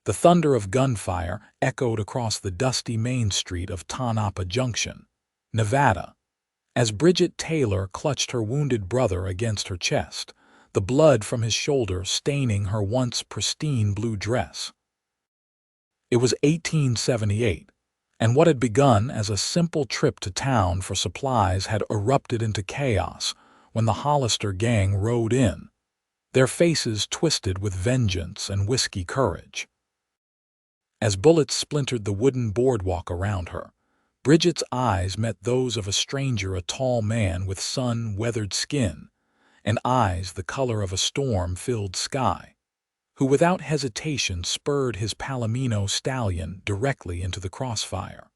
The thunder of gunfire echoed across the dusty main street of Tonopah Junction, Nevada, as Bridget Taylor clutched her wounded brother against her chest, the blood from his shoulder staining her once pristine blue dress. It was 1878, and what had begun as a simple trip to town for supplies had erupted into chaos when the Hollister gang rode in, their faces twisted with vengeance and whiskey courage. As bullets splintered the wooden boardwalk around her, Bridget's eyes met those of a stranger, a tall man with sun-weathered skin and eyes the color of a storm-filled sky, who without hesitation spurred his Palomino stallion directly into the crossfire.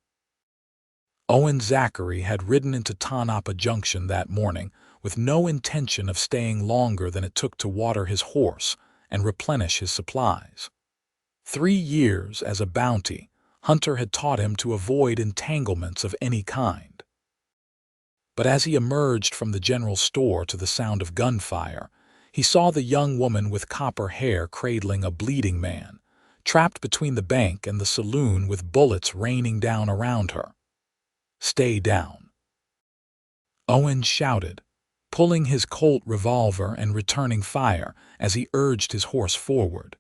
Owen Zachary had ridden into Tonopah Junction that morning with no intention of staying longer than it took to water his horse and replenish his supplies. 3 years as a bounty hunter had taught him to avoid entanglements of any kind. But as he emerged from the general store to the sound of gunfire, he saw the young woman with copper hair cradling a bleeding man, trapped between the bank and the saloon with bullets raining down around her. "Stay down," Owen shouted, pulling his Colt revolver and returning fire as he urged his horse forward.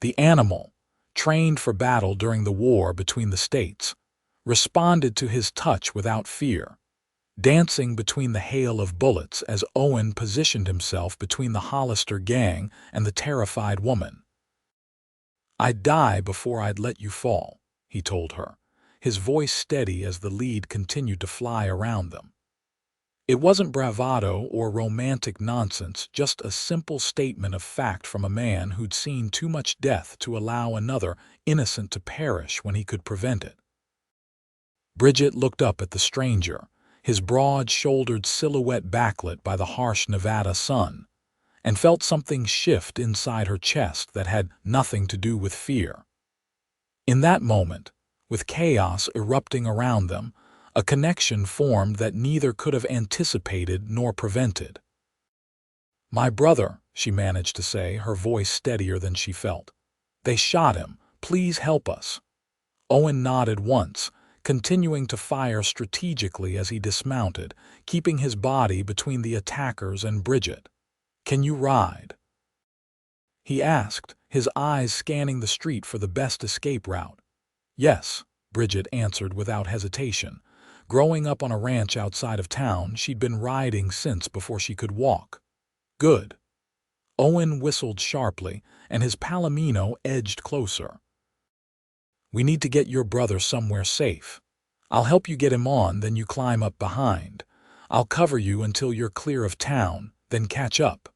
The animal, trained for battle during the war between the states, responded to his touch without fear, dancing between the hail of bullets as Owen positioned himself between the Hollister gang and the terrified woman. "I'd die before I'd let you fall," he told her, his voice steady as the lead continued to fly around them. It wasn't bravado or romantic nonsense, just a simple statement of fact from a man who'd seen too much death to allow another innocent to perish when he could prevent it. Bridget looked up at the stranger, his broad-shouldered silhouette backlit by the harsh Nevada sun, and felt something shift inside her chest that had nothing to do with fear. In that moment, with chaos erupting around them, a connection formed that neither could have anticipated nor prevented. "My brother," she managed to say, her voice steadier than she felt. "They shot him. Please help us." Owen nodded once, continuing to fire strategically as he dismounted, keeping his body between the attackers and Bridget. "Can you ride?" he asked, his eyes scanning the street for the best escape route. "Yes," Bridget answered without hesitation. Growing up on a ranch outside of town, she'd been riding since before she could walk. "Good." Owen whistled sharply, and his Palomino edged closer. "We need to get your brother somewhere safe. I'll help you get him on, then you climb up behind. I'll cover you until you're clear of town, then catch up."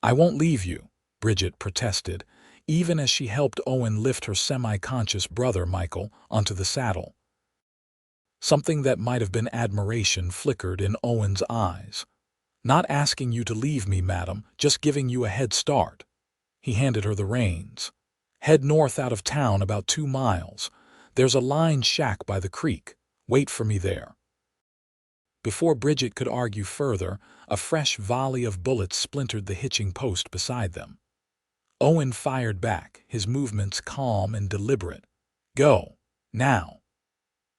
"I won't leave you," Bridget protested, even as she helped Owen lift her semi-conscious brother Michael onto the saddle. Something that might have been admiration flickered in Owen's eyes. "Not asking you to leave me, madam, just giving you a head start." He handed her the reins. "Head north out of town about 2 miles. There's a line shack by the creek. Wait for me there." Before Bridget could argue further, a fresh volley of bullets splintered the hitching post beside them. Owen fired back, his movements calm and deliberate. "Go, now."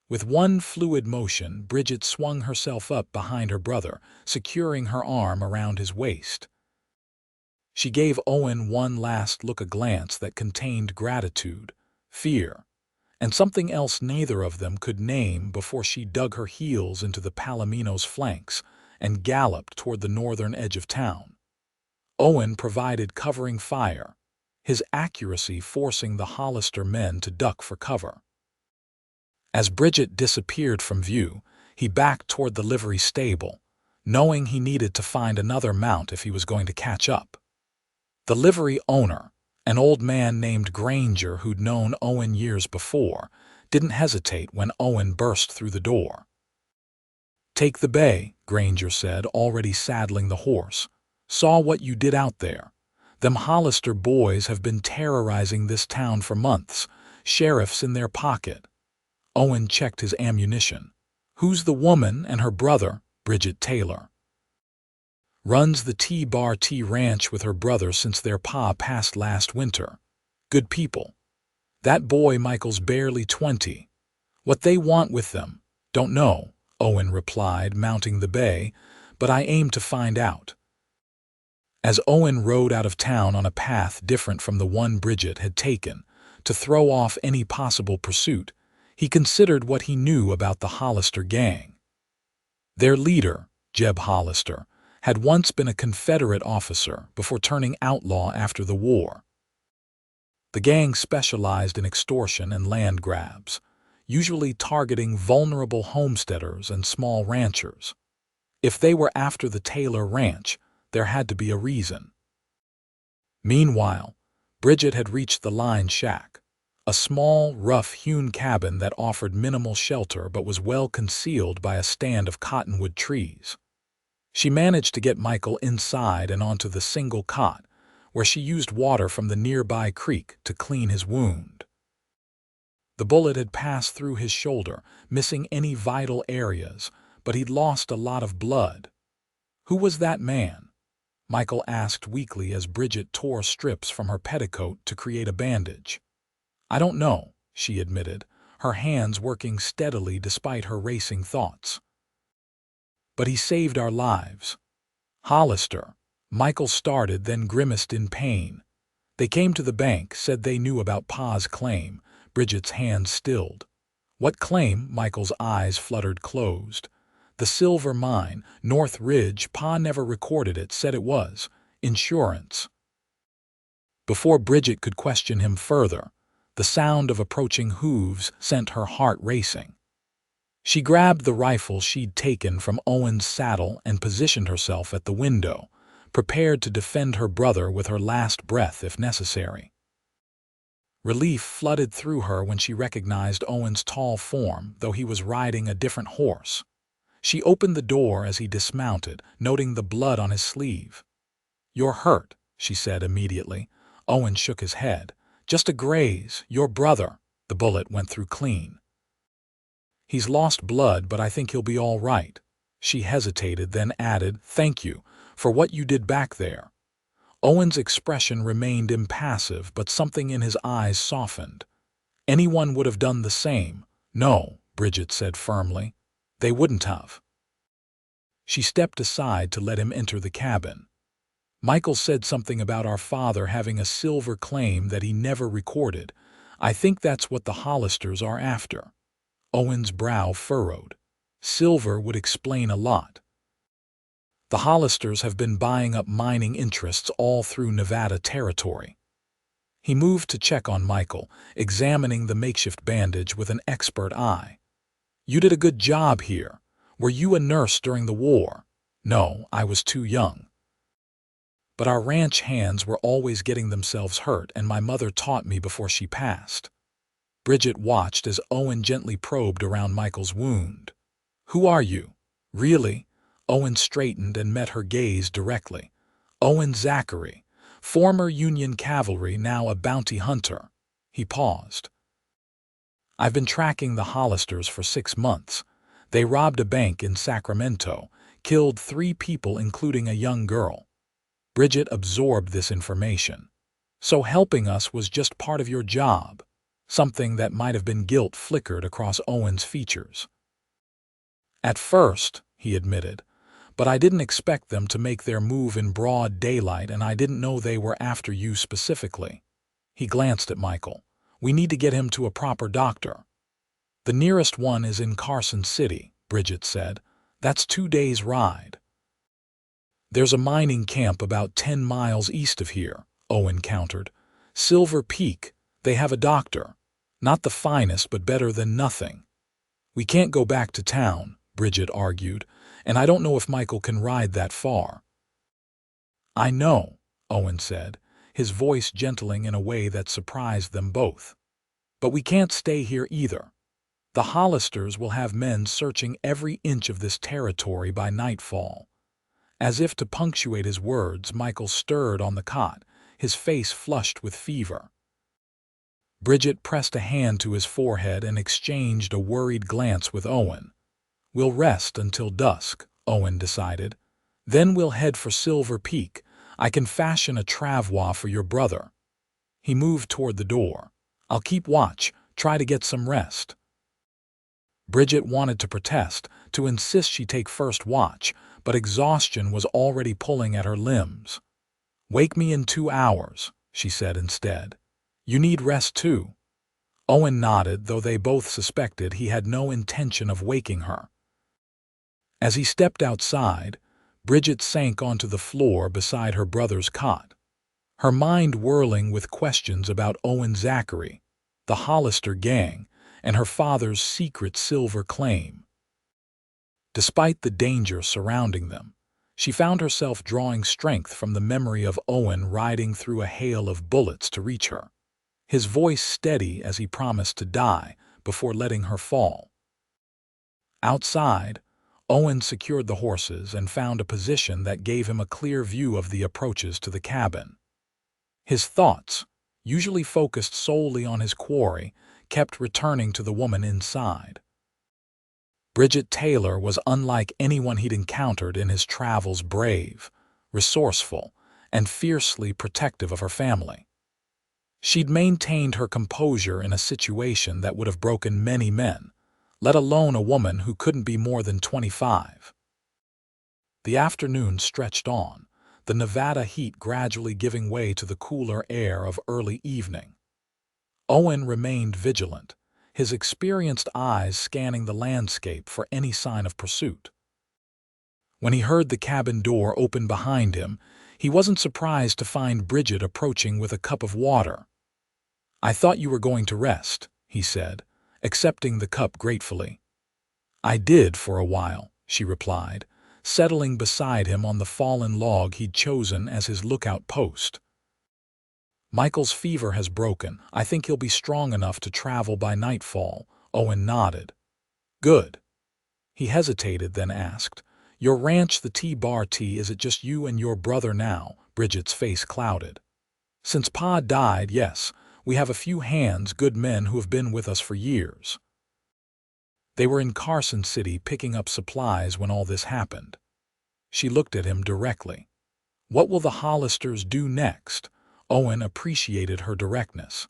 With one fluid motion, Bridget swung herself up behind her brother, securing her arm around his waist. She gave Owen one last look, a glance that contained gratitude, fear, and something else neither of them could name before she dug her heels into the Palomino's flanks and galloped toward the northern edge of town. Owen provided covering fire, his accuracy forcing the Hollister men to duck for cover. As Bridget disappeared from view, he backed toward the livery stable, knowing he needed to find another mount if he was going to catch up. The livery owner, an old man named Granger who'd known Owen years before, didn't hesitate when Owen burst through the door. "Take the bay," Granger said, already saddling the horse. "Saw what you did out there. Them Hollister boys have been terrorizing this town for months, sheriffs in their pocket." Owen checked his ammunition. "Who's the woman and her brother?" "Bridget Taylor. Runs the T-Bar T ranch with her brother since their pa passed last winter." Good people. That boy Michael's barely 20. What they want with them, don't know, Owen replied, mounting the bay, but I aim to find out. As Owen rode out of town on a path different from the one Bridget had taken, to throw off any possible pursuit, he considered what he knew about the Hollister gang. Their leader, Jeb Hollister, had once been a Confederate officer before turning outlaw after the war. The gang specialized in extortion and land grabs, usually targeting vulnerable homesteaders and small ranchers. If they were after the Taylor ranch, there had to be a reason. Meanwhile, Bridget had reached the line shack, a small, rough-hewn cabin that offered minimal shelter but was well concealed by a stand of cottonwood trees. She managed to get Michael inside and onto the single cot, where she used water from the nearby creek to clean his wound. The bullet had passed through his shoulder, missing any vital areas, but he'd lost a lot of blood. Who was that man? Michael asked weakly as Bridget tore strips from her petticoat to create a bandage. I don't know, she admitted, her hands working steadily despite her racing thoughts. But he saved our lives. Hollister, Michael started, then grimaced in pain. They came to the bank, said they knew about Pa's claim. Bridget's hands stilled. What claim? Michael's eyes fluttered closed. The silver mine, North Ridge. Pa never recorded it, said it was insurance. Before Bridget could question him further, the sound of approaching hooves sent her heart racing. She grabbed the rifle she'd taken from Owen's saddle and positioned herself at the window, prepared to defend her brother with her last breath if necessary. Relief flooded through her when she recognized Owen's tall form, though he was riding a different horse. She opened the door as he dismounted, noting the blood on his sleeve. You're hurt, she said immediately. Owen shook his head. Just a graze, your brother. The bullet went through clean. He's lost blood, but I think he'll be all right. She hesitated, then added, thank you for what you did back there. Owen's expression remained impassive, but something in his eyes softened. Anyone would have done the same. No, Bridget said firmly. They wouldn't have. She stepped aside to let him enter the cabin. Michael said something about our father having a silver claim that he never recorded. I think that's what the Hollisters are after. Owen's brow furrowed. Silver would explain a lot. The Hollisters have been buying up mining interests all through Nevada territory. He moved to check on Michael, examining the makeshift bandage with an expert eye. You did a good job here. Were you a nurse during the war? No, I was too young. But our ranch hands were always getting themselves hurt, and my mother taught me before she passed. Bridget watched as Owen gently probed around Michael's wound. Who are you? Really? Owen straightened and met her gaze directly. Owen Zachary, former Union cavalry, now a bounty hunter. He paused. I've been tracking the Hollisters for 6 months. They robbed a bank in Sacramento, killed 3 people including a young girl. Bridget absorbed this information. So helping us was just part of your job. Something that might have been guilt flickered across Owen's features. At first, he admitted, but I didn't expect them to make their move in broad daylight, and I didn't know they were after you specifically. He glanced at Michael. We need to get him to a proper doctor. The nearest one is in Carson City, Bridget said. That's 2 days' ride. There's a mining camp about 10 miles east of here, Owen countered. Silver Peak. They have a doctor. Not the finest, but better than nothing. We can't go back to town, Bridget argued, and I don't know if Michael can ride that far. I know, Owen said, his voice gentling in a way that surprised them both. But we can't stay here either. The Hollisters will have men searching every inch of this territory by nightfall. As if to punctuate his words, Michael stirred on the cot, his face flushed with fever. Bridget pressed a hand to his forehead and exchanged a worried glance with Owen. We'll rest until dusk, Owen decided. Then we'll head for Silver Peak. I can fashion a travois for your brother. He moved toward the door. "I'll keep watch. Try to get some rest." Bridget wanted to protest, to insist she take first watch, but exhaustion was already pulling at her limbs. "Wake me in 2 hours," she said instead. "You need rest too." Owen nodded, though they both suspected he had no intention of waking her. As he stepped outside, Bridget sank onto the floor beside her brother's cot, her mind whirling with questions about Owen Zachary, the Hollister gang, and her father's secret silver claim. Despite the danger surrounding them, she found herself drawing strength from the memory of Owen riding through a hail of bullets to reach her, his voice steady as he promised to die before letting her fall. Outside, Owen secured the horses and found a position that gave him a clear view of the approaches to the cabin. His thoughts, usually focused solely on his quarry, kept returning to the woman inside. Bridget Taylor was unlike anyone he'd encountered in his travels, brave, resourceful, and fiercely protective of her family. She'd maintained her composure in a situation that would have broken many men, let alone a woman who couldn't be more than 25. The afternoon stretched on, the Nevada heat gradually giving way to the cooler air of early evening. Owen remained vigilant, his experienced eyes scanning the landscape for any sign of pursuit. When he heard the cabin door open behind him, he wasn't surprised to find Bridget approaching with a cup of water. "I thought you were going to rest," he said, accepting the cup gratefully. "I did for a while," she replied, settling beside him on the fallen log he'd chosen as his lookout post. "Michael's fever has broken. I think he'll be strong enough to travel by nightfall," Owen nodded. "Good." He hesitated, then asked, "Your ranch, the T-Bar T, is it just you and your brother now?" Bridget's face clouded. "Since Pa died, yes, we have a few hands, good men who have been with us for years." They were in Carson City picking up supplies when all this happened. She looked at him directly. "What will the Hollisters do next?" Owen appreciated her directness.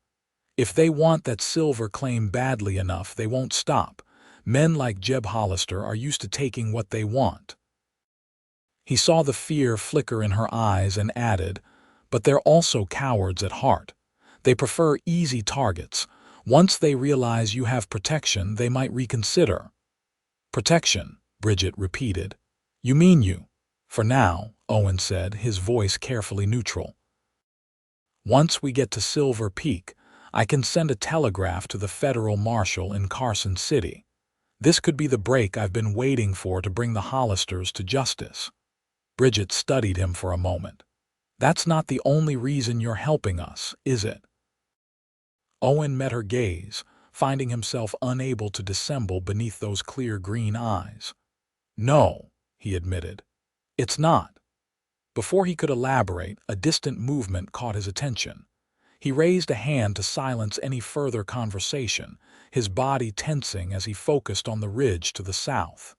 "If they want that silver claim badly enough, they won't stop. Men like Jeb Hollister are used to taking what they want." He saw the fear flicker in her eyes and added, "But they're also cowards at heart. They prefer easy targets. Once they realize you have protection, they might reconsider." "Protection," Bridget repeated. "You mean you?" "For now," Owen said, his voice carefully neutral. "Once we get to Silver Peak, I can send a telegraph to the federal marshal in Carson City. This could be the break I've been waiting for to bring the Hollisters to justice." Bridget studied him for a moment. "That's not the only reason you're helping us, is it?" Owen met her gaze, finding himself unable to dissemble beneath those clear green eyes. "No," he admitted. "It's not." Before he could elaborate, a distant movement caught his attention. He raised a hand to silence any further conversation, his body tensing as he focused on the ridge to the south.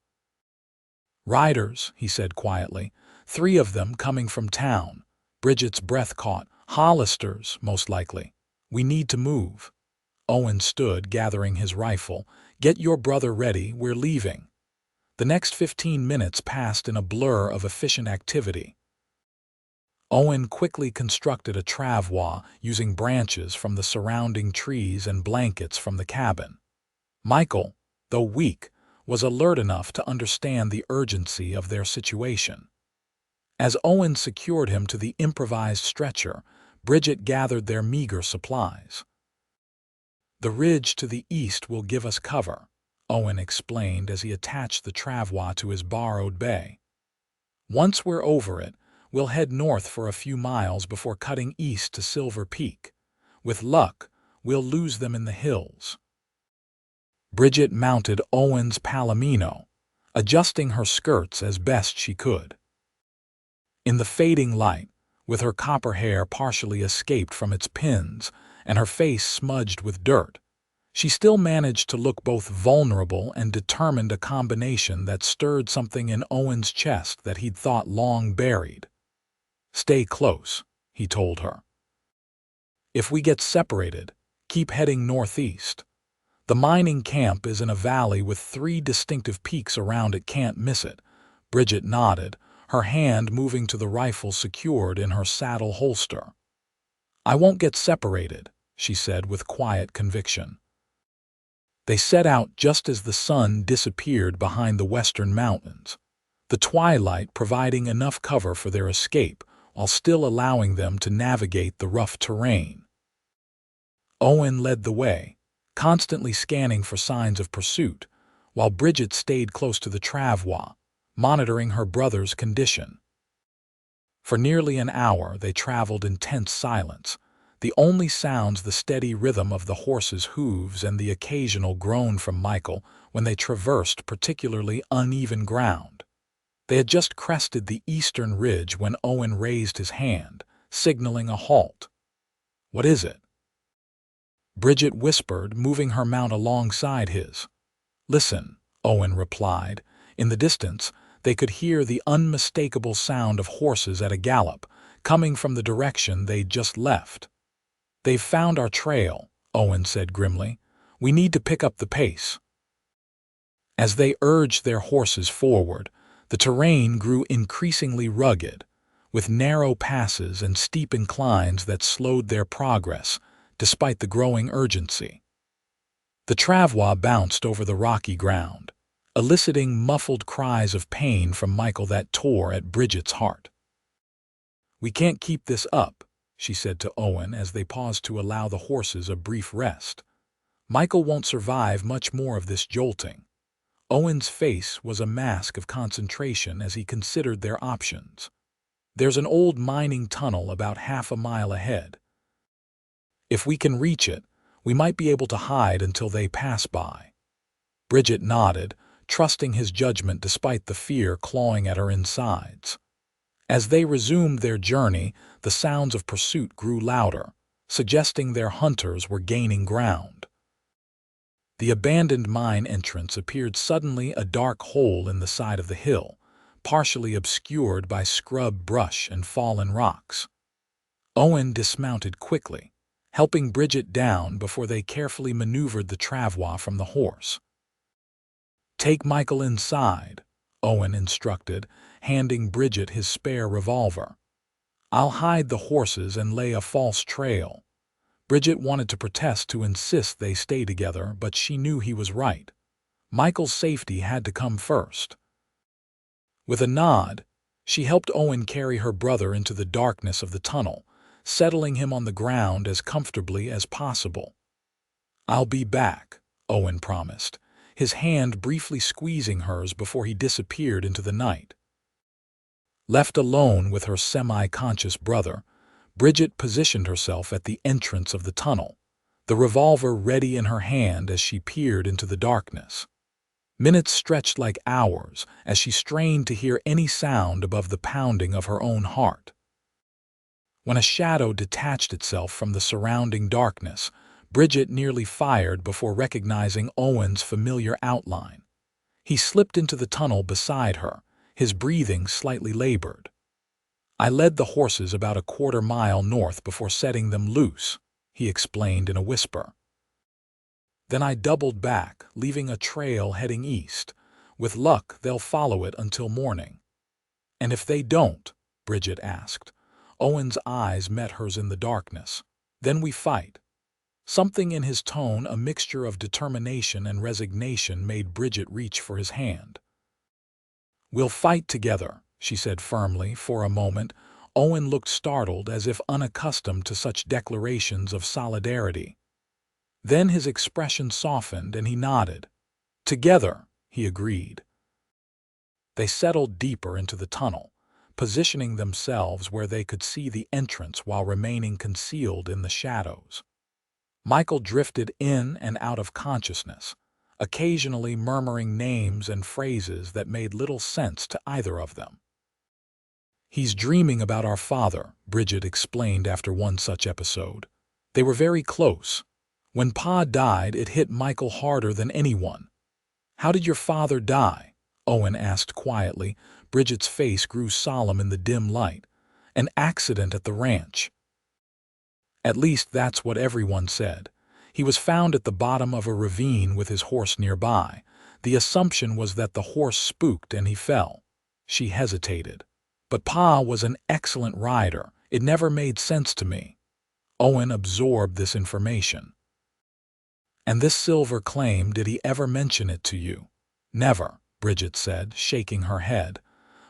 "Riders," he said quietly, "3 of them coming from town." Bridget's breath caught. "Hollisters, most likely. We need to move." Owen stood, gathering his rifle. "Get your brother ready, we're leaving." The next 15 minutes passed in a blur of efficient activity. Owen quickly constructed a travois using branches from the surrounding trees and blankets from the cabin. Michael, though weak, was alert enough to understand the urgency of their situation. As Owen secured him to the improvised stretcher, Bridget gathered their meager supplies. "The ridge to the east will give us cover," Owen explained as he attached the travois to his borrowed bay. "Once we're over it, we'll head north for a few miles before cutting east to Silver Peak. With luck, we'll lose them in the hills." Bridget mounted Owen's palomino, adjusting her skirts as best she could. In the fading light, with her copper hair partially escaped from its pins and her face smudged with dirt, she still managed to look both vulnerable and determined, a combination that stirred something in Owen's chest that he'd thought long buried. "Stay close," he told her. If we get separated, keep heading northeast. The mining camp is in a valley with 3 distinctive peaks around it. Can't miss it." Bridget nodded, her hand moving to the rifle secured in her saddle holster. "I won't get separated," she said with quiet conviction. They set out just as the sun disappeared behind the western mountains, the twilight providing enough cover for their escape while still allowing them to navigate the rough terrain. Owen led the way, constantly scanning for signs of pursuit, while Bridget stayed close to the travois, monitoring her brother's condition. For nearly an hour they traveled in tense silence, the only sounds the steady rhythm of the horses' hooves and the occasional groan from Michael when they traversed particularly uneven ground. They had just crested the eastern ridge when Owen raised his hand, signaling a halt. "What is it?" Bridget whispered, moving her mount alongside his. "Listen," Owen replied. In the distance, they could hear the unmistakable sound of horses at a gallop, coming from the direction they'd just left. "They've found our trail," Owen said grimly. "We need to pick up the pace." As they urged their horses forward, the terrain grew increasingly rugged, with narrow passes and steep inclines that slowed their progress, despite the growing urgency. The travois bounced over the rocky ground, eliciting muffled cries of pain from Michael that tore at Bridget's heart. "We can't keep this up," she said to Owen as they paused to allow the horses a brief rest. "Michael won't survive much more of this jolting." Owen's face was a mask of concentration as he considered their options. "There's an old mining tunnel about half a mile ahead. If we can reach it, we might be able to hide until they pass by." Bridget nodded, trusting his judgment despite the fear clawing at her insides. As they resumed their journey, the sounds of pursuit grew louder, suggesting their hunters were gaining ground. The abandoned mine entrance appeared suddenly a dark hole in the side of the hill, partially obscured by scrub brush and fallen rocks. Owen dismounted quickly, helping Bridget down before they carefully maneuvered the travois from the horse. "Take Michael inside," Owen instructed, handing Bridget his spare revolver. "I'll hide the horses and lay a false trail." Bridget wanted to protest to insist they stay together, but she knew he was right. Michael's safety had to come first. With a nod, she helped Owen carry her brother into the darkness of the tunnel, settling him on the ground as comfortably as possible. "I'll be back," Owen promised, his hand briefly squeezing hers before he disappeared into the night. Left alone with her semi-conscious brother, Bridget positioned herself at the entrance of the tunnel, the revolver ready in her hand as she peered into the darkness. Minutes stretched like hours as she strained to hear any sound above the pounding of her own heart. When a shadow detached itself from the surrounding darkness, Bridget nearly fired before recognizing Owen's familiar outline. He slipped into the tunnel beside her, his breathing slightly labored. "I led the horses about a quarter-mile north before setting them loose," he explained in a whisper. "Then I doubled back, leaving a trail heading east. With luck, they'll follow it until morning." "And if they don't?" Bridget asked. Owen's eyes met hers in the darkness. "Then we fight." Something in his tone, a mixture of determination and resignation, made Bridget reach for his hand. "We'll fight together," she said firmly. For a moment, Owen looked startled, as if unaccustomed to such declarations of solidarity. Then his expression softened and he nodded. "Together," he agreed. They settled deeper into the tunnel, positioning themselves where they could see the entrance while remaining concealed in the shadows. Michael drifted in and out of consciousness, occasionally murmuring names and phrases that made little sense to either of them. "He's dreaming about our father," Bridget explained after one such episode. "They were very close. When Pa died, it hit Michael harder than anyone." "How did your father die?" Owen asked quietly. Bridget's face grew solemn in the dim light. "An accident at the ranch." At least that's what everyone said. He was found at the bottom of a ravine with his horse nearby. The assumption was that the horse spooked and he fell. She hesitated. But Pa was an excellent rider. It never made sense to me. Owen absorbed this information. And this silver claim, did he ever mention it to you? Never, Bridget said, shaking her head.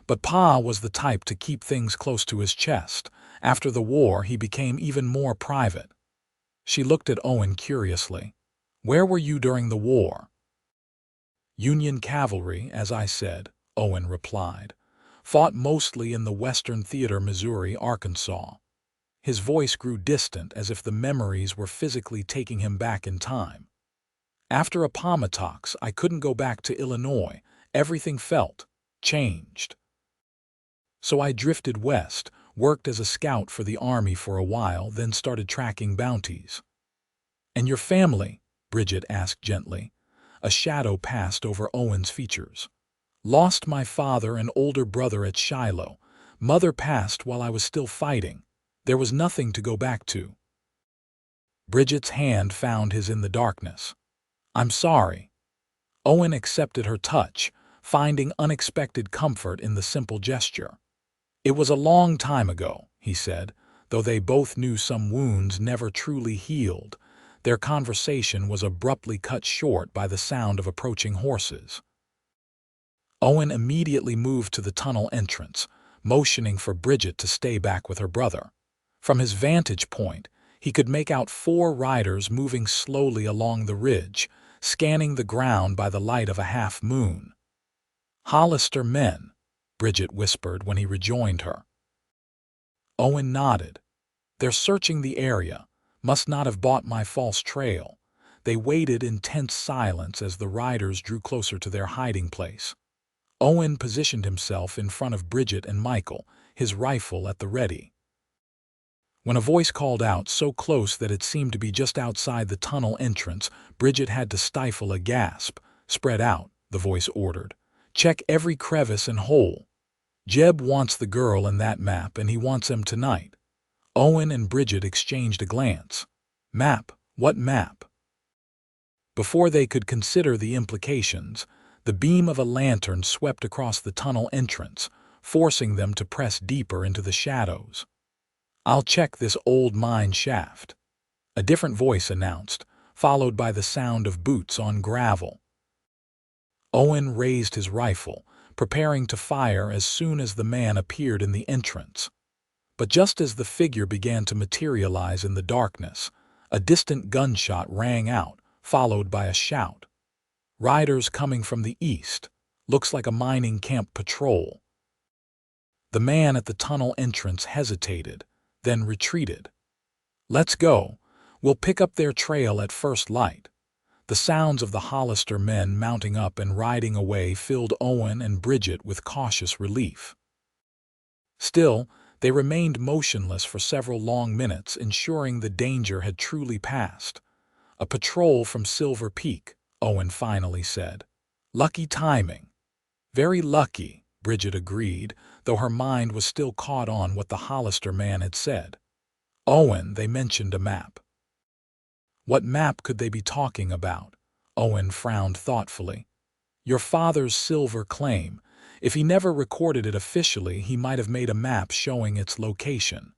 But Pa was the type to keep things close to his chest. After the war, he became even more private. She looked at Owen curiously. Where were you during the war? Union cavalry, as I said, Owen replied. Fought mostly in the Western Theater, Missouri, Arkansas. His voice grew distant, as if the memories were physically taking him back in time. After Appomattox, I couldn't go back to Illinois. Everything felt changed. So I drifted west, worked as a scout for the Army for a while, then started tracking bounties. And your family? Bridget asked gently. A shadow passed over Owen's features. Lost my father and older brother at Shiloh. Mother passed while I was still fighting. There was nothing to go back to. Bridget's hand found his in the darkness. I'm sorry. Owen accepted her touch, finding unexpected comfort in the simple gesture. It was a long time ago, he said, though they both knew some wounds never truly healed. Their conversation was abruptly cut short by the sound of approaching horses. Owen immediately moved to the tunnel entrance, motioning for Bridget to stay back with her brother. From his vantage point, he could make out 4 riders moving slowly along the ridge, scanning the ground by the light of a half-moon. Hollister men, Bridget whispered when he rejoined her. Owen nodded. They're searching the area. Must not have bought my false trail. They waited in tense silence as the riders drew closer to their hiding place. Owen positioned himself in front of Bridget and Michael, his rifle at the ready. When a voice called out so close that it seemed to be just outside the tunnel entrance, Bridget had to stifle a gasp. Spread out, the voice ordered. Check every crevice and hole. Jeb wants the girl in that map, and he wants him tonight. Owen and Bridget exchanged a glance. Map? What map? Before they could consider the implications, the beam of a lantern swept across the tunnel entrance, forcing them to press deeper into the shadows. I'll check this old mine shaft, a different voice announced, followed by the sound of boots on gravel. Owen raised his rifle, preparing to fire as soon as the man appeared in the entrance. But just as the figure began to materialize in the darkness, a distant gunshot rang out, followed by a shout. Riders coming from the east. Looks like a mining camp patrol. The man at the tunnel entrance hesitated, then retreated. Let's go. We'll pick up their trail at first light. The sounds of the Hollister men mounting up and riding away filled Owen and Bridget with cautious relief. Still, they remained motionless for several long minutes, ensuring the danger had truly passed. A patrol from Silver Peak, Owen finally said. Lucky timing. Very lucky, Bridget agreed, though her mind was still caught on what the Hollister man had said. Owen, they mentioned a map. What map could they be talking about? Owen frowned thoughtfully. Your father's silver claim. If he never recorded it officially, he might have made a map showing its location.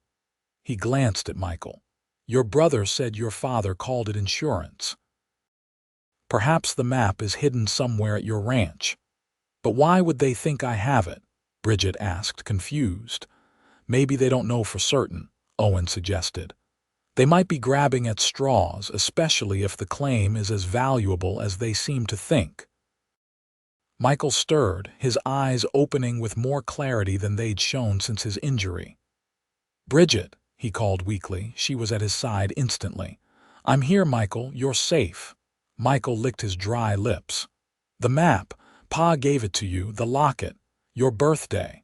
He glanced at Michael. Your brother said your father called it insurance. Perhaps the map is hidden somewhere at your ranch. But why would they think I have it? Bridget asked, confused. Maybe they don't know for certain, Owen suggested. They might be grabbing at straws, especially if the claim is as valuable as they seem to think. Michael stirred, his eyes opening with more clarity than they'd shown since his injury. Bridget, he called weakly. She was at his side instantly. I'm here, Michael. You're safe. Michael licked his dry lips. The map. Pa gave it to you, the locket. Your birthday.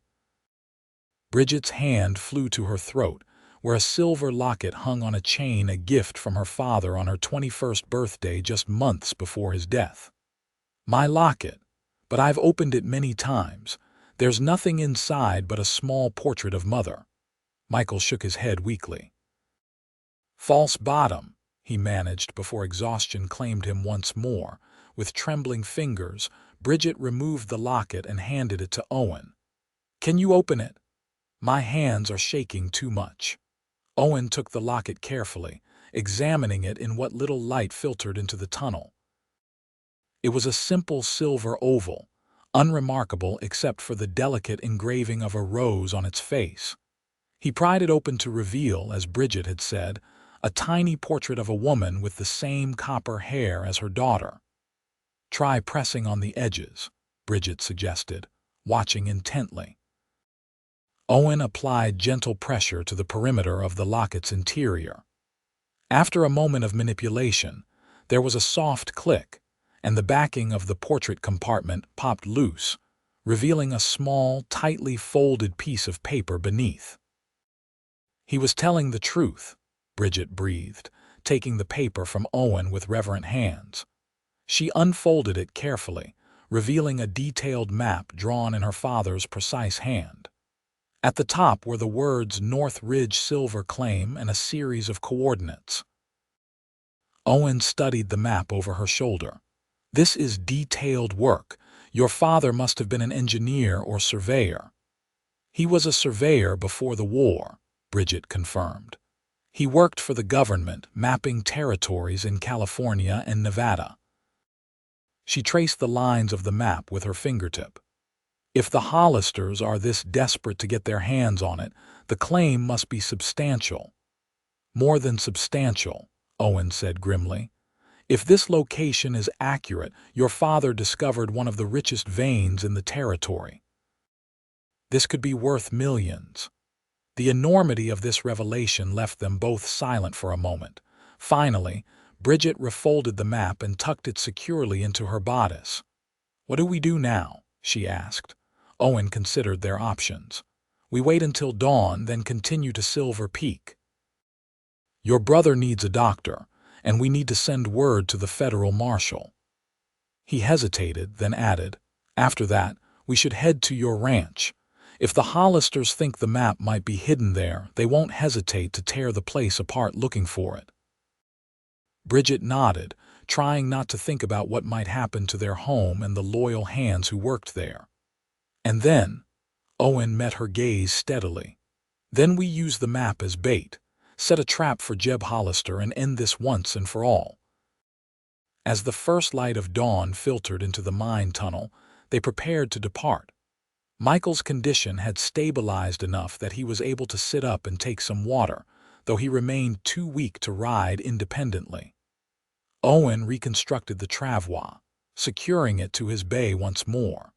Bridget's hand flew to her throat, where a silver locket hung on a chain, a gift from her father on her 21st birthday just months before his death. My locket. But I've opened it many times. There's nothing inside but a small portrait of Mother. Michael shook his head weakly. False bottom, he managed before exhaustion claimed him once more. With trembling fingers, Bridget removed the locket and handed it to Owen. "Can you open it?" "My hands are shaking too much." Owen took the locket carefully, examining it in what little light filtered into the tunnel. It was a simple silver oval, unremarkable except for the delicate engraving of a rose on its face. He pried it open to reveal, as Bridget had said, a tiny portrait of a woman with the same copper hair as her daughter. "Try pressing on the edges," Bridget suggested, watching intently. Owen applied gentle pressure to the perimeter of the locket's interior. After a moment of manipulation, there was a soft click, and the backing of the portrait compartment popped loose, revealing a small, tightly folded piece of paper beneath. "He was telling the truth," Bridget breathed, taking the paper from Owen with reverent hands. She unfolded it carefully, revealing a detailed map drawn in her father's precise hand. At the top were the words North Ridge Silver Claim and a series of coordinates. Owen studied the map over her shoulder. "This is detailed work. Your father must have been an engineer or surveyor." "He was a surveyor before the war," Bridget confirmed. "He worked for the government, mapping territories in California and Nevada." She traced the lines of the map with her fingertip. "If the Hollisters are this desperate to get their hands on it, the claim must be substantial." "More than substantial," Owen said grimly. "If this location is accurate, your father discovered one of the richest veins in the territory. This could be worth millions." The enormity of this revelation left them both silent for a moment. Finally, Bridget refolded the map and tucked it securely into her bodice. "What do we do now?" she asked. Owen considered their options. "We wait until dawn, then continue to Silver Peak. Your brother needs a doctor, and we need to send word to the federal marshal." He hesitated, then added, "After that, we should head to your ranch. If the Hollisters think the map might be hidden there, they won't hesitate to tear the place apart looking for it." Bridget nodded, trying not to think about what might happen to their home and the loyal hands who worked there. "And then," Owen met her gaze steadily, "then we use the map as bait, set a trap for Jeb Hollister and end this once and for all." As the first light of dawn filtered into the mine tunnel, they prepared to depart. Michael's condition had stabilized enough that he was able to sit up and take some water, though he remained too weak to ride independently. Owen reconstructed the travois, securing it to his bay once more.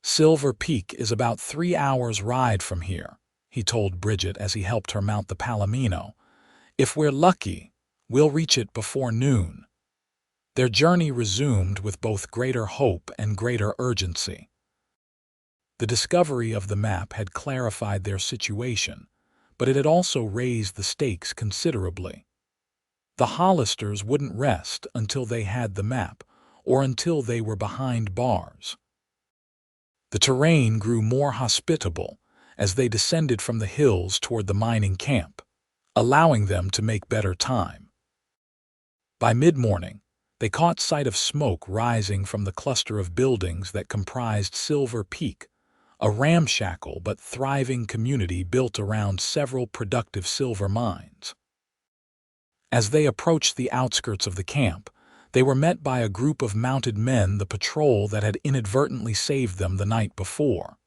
"Silver Peak is about 3 hours' ride from here," he told Bridget as he helped her mount the Palomino. "If we're lucky, we'll reach it before noon." Their journey resumed with both greater hope and greater urgency. The discovery of the map had clarified their situation, but it had also raised the stakes considerably. The Hollisters wouldn't rest until they had the map, or until they were behind bars. The terrain grew more hospitable as they descended from the hills toward the mining camp, allowing them to make better time. By mid-morning, they caught sight of smoke rising from the cluster of buildings that comprised Silver Peak, a ramshackle but thriving community built around several productive silver mines. As they approached the outskirts of the camp, they were met by a group of mounted men, the patrol that had inadvertently saved them the night before.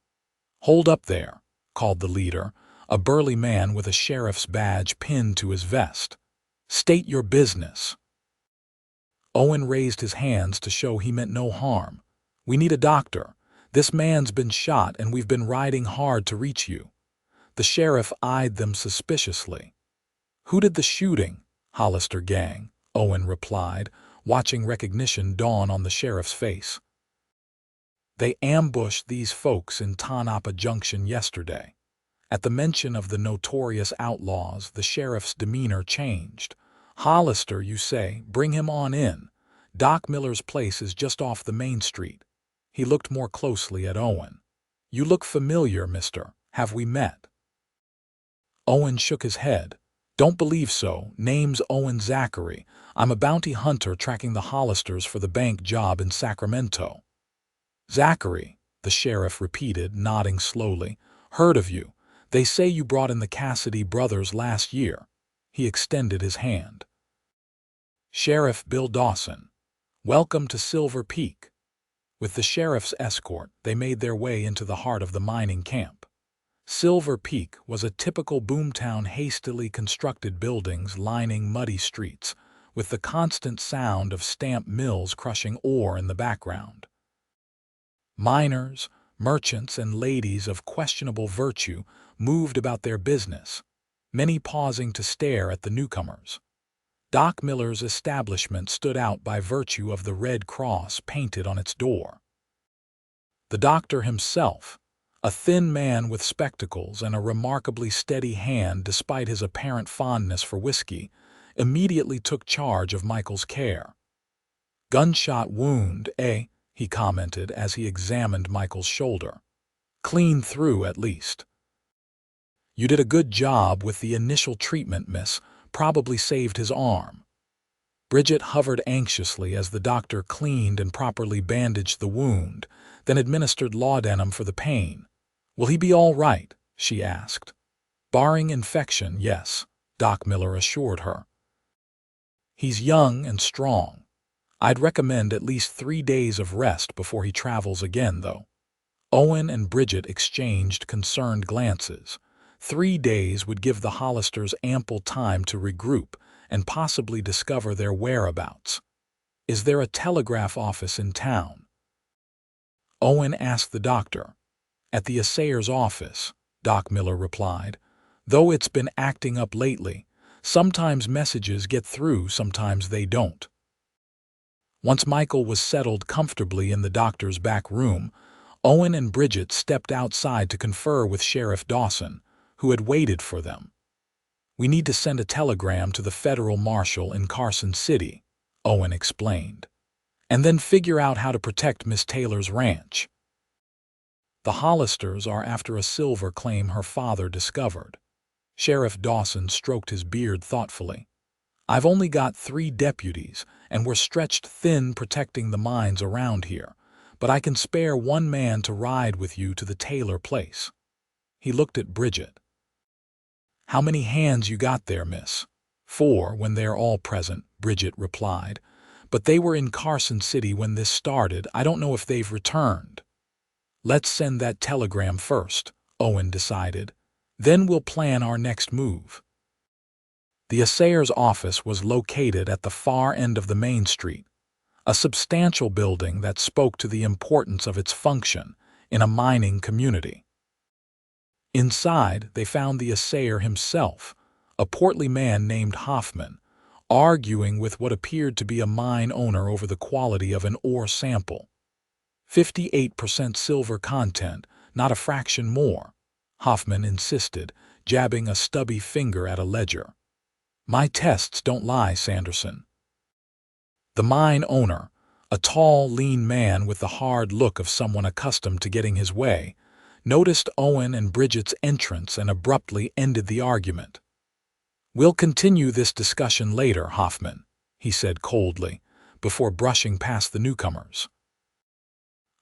"Hold up there," called the leader, a burly man with a sheriff's badge pinned to his vest. "State your business." Owen raised his hands to show he meant no harm. "We need a doctor. This man's been shot and we've been riding hard to reach you." The sheriff eyed them suspiciously. "Who did the shooting?" "Hollister gang," Owen replied, watching recognition dawn on the sheriff's face. "They ambushed these folks in Tonopah Junction yesterday." At the mention of the notorious outlaws, the sheriff's demeanor changed. "Hollister, you say? Bring him on in. Doc Miller's place is just off the main street." He looked more closely at Owen. "You look familiar, mister. Have we met?" Owen shook his head. Don't believe so. Name's Owen Zachary. I'm a bounty hunter tracking the Hollisters for the bank job in Sacramento. Zachary, the sheriff repeated, nodding slowly. Heard of you. They say you brought in the Cassidy brothers last year. He extended his hand. Sheriff Bill Dawson. Welcome to Silver Peak. With the sheriff's escort, they made their way into the heart of the mining camp. Silver Peak was a typical boomtown, hastily constructed buildings lining muddy streets, with the constant sound of stamp mills crushing ore in the background. Miners, merchants, and ladies of questionable virtue moved about their business, many pausing to stare at the newcomers. Doc Miller's establishment stood out by virtue of the red cross painted on its door. The doctor himself, a thin man with spectacles and a remarkably steady hand despite his apparent fondness for whiskey, immediately took charge of Michael's care. Gunshot wound, eh? He commented as he examined Michael's shoulder. Clean through, at least. You did a good job with the initial treatment, miss. Probably saved his arm. Bridget hovered anxiously as the doctor cleaned and properly bandaged the wound, then administered laudanum for the pain. Will he be all right? She asked. Barring infection, yes, Doc Miller assured her. He's young and strong. I'd recommend at least 3 days of rest before he travels again, though. Owen and Bridget exchanged concerned glances. 3 days would give the Hollisters ample time to regroup and possibly discover their whereabouts. Is there a telegraph office in town? Owen asked the doctor. At the assayer's office, Doc Miller replied. Though it's been acting up lately, sometimes messages get through, sometimes they don't. Once Michael was settled comfortably in the doctor's back room, Owen and Bridget stepped outside to confer with Sheriff Dawson, who had waited for them. We need to send a telegram to the federal marshal in Carson City, Owen explained, and then figure out how to protect Miss Taylor's ranch. The Hollisters are after a silver claim her father discovered. Sheriff Dawson stroked his beard thoughtfully. I've only got 3 deputies, and we're stretched thin protecting the mines around here, but I can spare 1 man to ride with you to the Taylor place. He looked at Bridget. How many hands you got there, miss? 4 when they're all present, Bridget replied. But they were in Carson City when this started. I don't know if they've returned. Let's send that telegram first, Owen decided. Then we'll plan our next move. The assayer's office was located at the far end of the main street, a substantial building that spoke to the importance of its function in a mining community. Inside, they found the assayer himself, a portly man named Hoffman, arguing with what appeared to be a mine owner over the quality of an ore sample. 58% silver content, not a fraction more, Hoffman insisted, jabbing a stubby finger at a ledger. My tests don't lie, Sanderson. The mine owner, a tall, lean man with the hard look of someone accustomed to getting his way, noticed Owen and Bridget's entrance and abruptly ended the argument. We'll continue this discussion later, Hoffman, he said coldly, before brushing past the newcomers.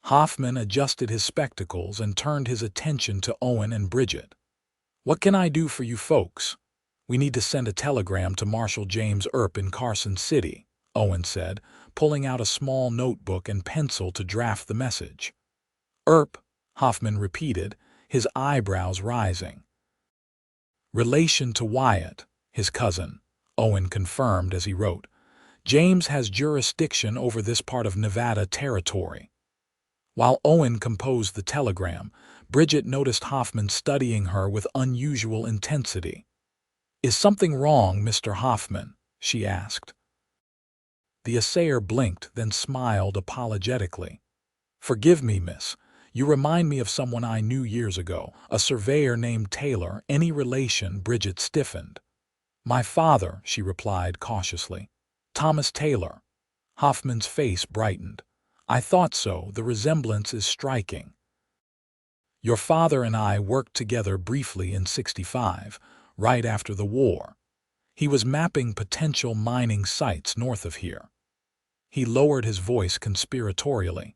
Hoffman adjusted his spectacles and turned his attention to Owen and Bridget. What can I do for you folks? We need to send a telegram to Marshal James Earp in Carson City, Owen said, pulling out a small notebook and pencil to draft the message. Earp, Hoffman repeated, his eyebrows rising. Relation to Wyatt, his cousin, Owen confirmed as he wrote. James has jurisdiction over this part of Nevada territory. While Owen composed the telegram, Bridget noticed Hoffman studying her with unusual intensity. Is something wrong, Mr. Hoffman? She asked. The assayer blinked, then smiled apologetically. Forgive me, miss. You remind me of someone I knew years ago, a surveyor named Taylor. Any relation? Bridget stiffened. My father, she replied cautiously. Thomas Taylor. Hoffman's face brightened. I thought so. The resemblance is striking. Your father and I worked together briefly in '65, right after the war. He was mapping potential mining sites north of here. He lowered his voice conspiratorially.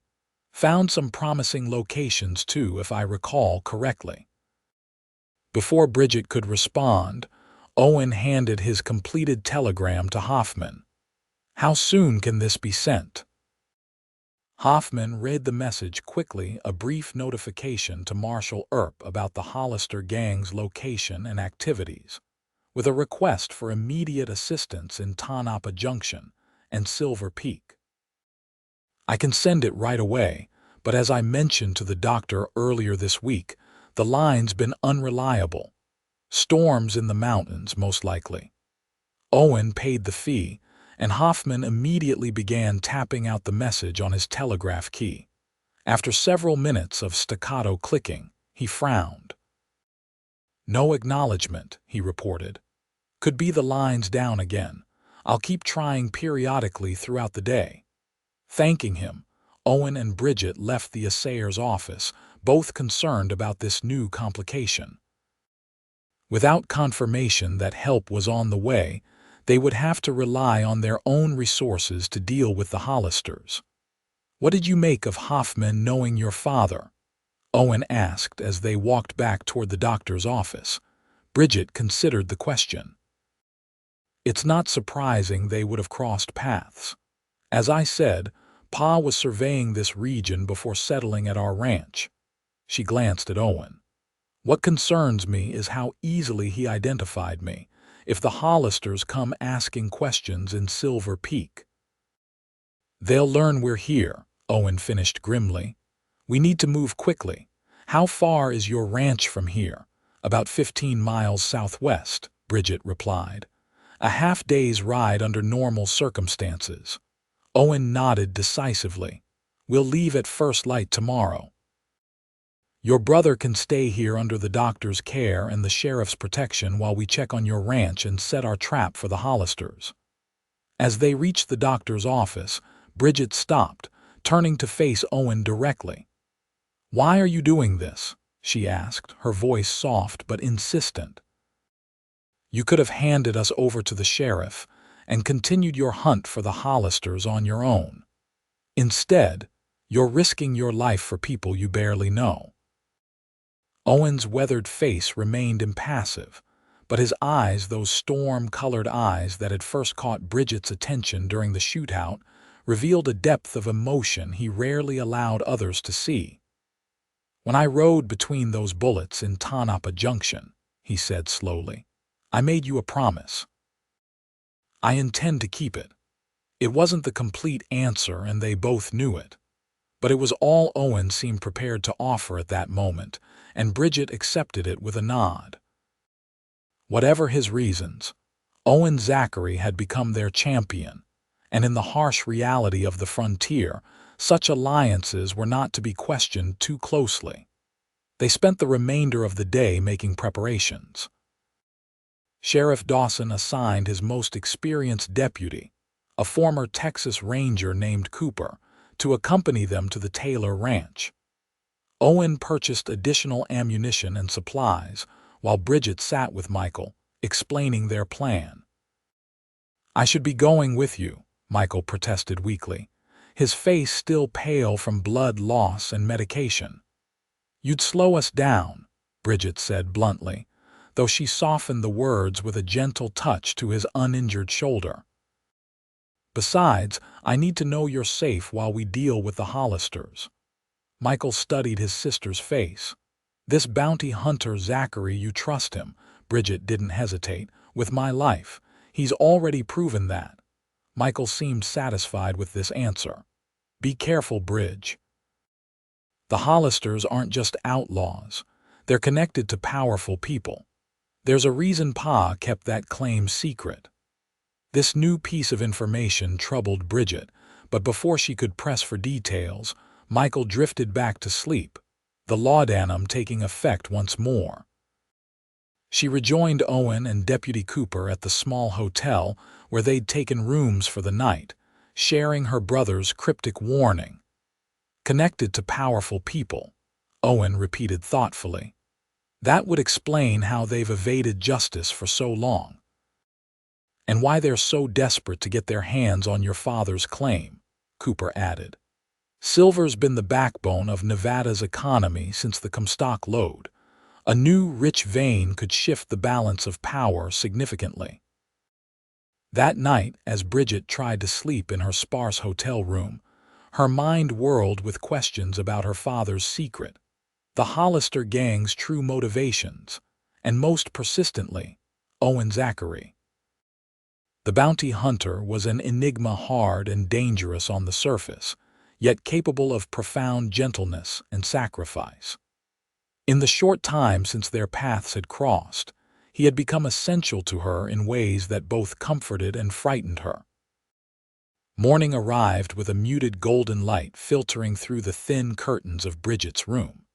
Found some promising locations too, if I recall correctly. Before Bridget could respond, Owen handed his completed telegram to Hoffman. How soon can this be sent? Hoffman read the message quickly, a brief notification to Marshal Earp about the Hollister gang's location and activities, with a request for immediate assistance in Tonopah Junction and Silver Peak. I can send it right away, but as I mentioned to the doctor earlier this week, the line's been unreliable. Storms in the mountains, most likely. Owen paid the fee, and Hoffman immediately began tapping out the message on his telegraph key. After several minutes of staccato clicking, he frowned. No acknowledgement, he reported. Could be the line's down again. I'll keep trying periodically throughout the day. Thanking him, Owen and Bridget left the assayer's office, both concerned about this new complication. Without confirmation that help was on the way, they would have to rely on their own resources to deal with the Hollisters. What did you make of Hoffman knowing your father? Owen asked as they walked back toward the doctor's office. Bridget considered the question. It's not surprising they would have crossed paths. As I said, Pa was surveying this region before settling at our ranch. She glanced at Owen. What concerns me is how easily he identified me, if the Hollisters come asking questions in Silver Peak. They'll learn we're here, Owen finished grimly. We need to move quickly. How far is your ranch from here? About 15 miles southwest, Bridget replied. A half-day's ride under normal circumstances. Owen nodded decisively. We'll leave at first light tomorrow. Your brother can stay here under the doctor's care and the sheriff's protection while we check on your ranch and set our trap for the Hollisters. As they reached the doctor's office, Bridget stopped, turning to face Owen directly. Why are you doing this? She asked, her voice soft but insistent. You could have handed us over to the sheriff and continued your hunt for the Hollisters on your own. Instead, you're risking your life for people you barely know. Owen's weathered face remained impassive, but his eyes, those storm-colored eyes that had first caught Bridget's attention during the shootout, revealed a depth of emotion he rarely allowed others to see. When I rode between those bullets in Tonopah Junction, he said slowly, I made you a promise. I intend to keep it. It wasn't the complete answer, and they both knew it. But it was all Owen seemed prepared to offer at that moment, and Bridget accepted it with a nod. Whatever his reasons, Owen Zachary had become their champion, and in the harsh reality of the frontier, such alliances were not to be questioned too closely. They spent the remainder of the day making preparations. Sheriff Dawson assigned his most experienced deputy, a former Texas Ranger named Cooper, to accompany them to the Taylor Ranch. Owen purchased additional ammunition and supplies, while Bridget sat with Michael, explaining their plan. I should be going with you, Michael protested weakly, his face still pale from blood loss and medication. You'd slow us down, Bridget said bluntly, though she softened the words with a gentle touch to his uninjured shoulder. Besides, I need to know you're safe while we deal with the Hollisters. Michael studied his sister's face. This bounty hunter Zachary, you trust him, Bridget didn't hesitate, with my life. He's already proven that. Michael seemed satisfied with this answer. Be careful, Bridge. The Hollisters aren't just outlaws. They're connected to powerful people. There's a reason Pa kept that claim secret. This new piece of information troubled Bridget, but before she could press for details, Michael drifted back to sleep, the laudanum taking effect once more. She rejoined Owen and Deputy Cooper at the small hotel where they'd taken rooms for the night, sharing her brother's cryptic warning. Connected to powerful people, Owen repeated thoughtfully. That would explain how they've evaded justice for so long. and why they're so desperate to get their hands on your father's claim," Cooper added. "Silver's been the backbone of Nevada's economy since the Comstock Lode. A new rich vein could shift the balance of power significantly." That night, as Bridget tried to sleep in her sparse hotel room, her mind whirled with questions about her father's secret, the Hollister gang's true motivations, and most persistently, Owen Zachary. The bounty hunter was an enigma, hard and dangerous on the surface, yet capable of profound gentleness and sacrifice. In the short time since their paths had crossed, he had become essential to her in ways that both comforted and frightened her. Morning arrived with a muted golden light filtering through the thin curtains of Bridget's room.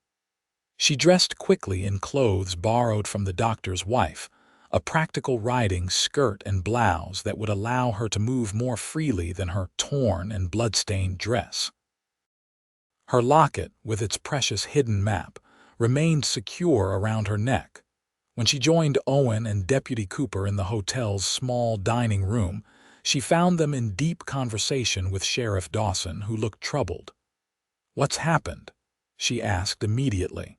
She dressed quickly in clothes borrowed from the doctor's wife, a practical riding skirt and blouse that would allow her to move more freely than her torn and blood-stained dress. Her locket, with its precious hidden map, remained secure around her neck. When she joined Owen and Deputy Cooper in the hotel's small dining room, she found them in deep conversation with Sheriff Dawson, who looked troubled. "What's happened?" she asked immediately.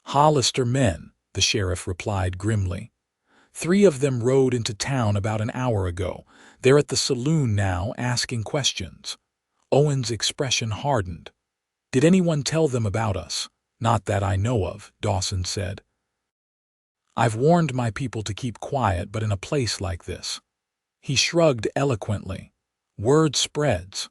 "Hollister men," the sheriff replied grimly. "3 of them rode into town about an hour ago. They're at the saloon now, asking questions." Owen's expression hardened. "Did anyone tell them about us?" "Not that I know of," Dawson said. "I've warned my people to keep quiet, but in a place like this." He shrugged eloquently. "Word spreads."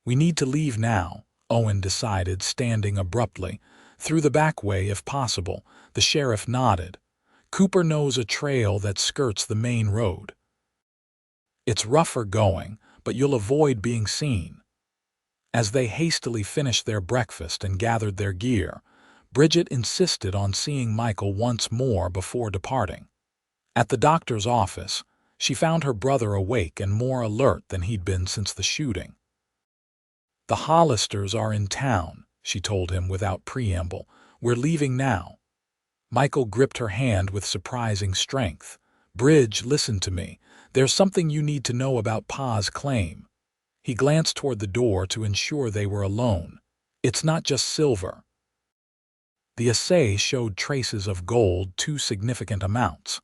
"We need to leave now," Owen decided, standing abruptly. "Through the back way, if possible." The sheriff nodded. "Cooper knows a trail that skirts the main road. It's rougher going, but you'll avoid being seen." As they hastily finished their breakfast and gathered their gear, Bridget insisted on seeing Michael once more before departing. At the doctor's office, she found her brother awake and more alert than he'd been since the shooting. "The Hollisters are in town," she told him without preamble. "We're leaving now." Michael gripped her hand with surprising strength. "Bridge, listen to me. There's something you need to know about Pa's claim." He glanced toward the door to ensure they were alone. "It's not just silver." The assay showed traces of gold, 2 significant amounts.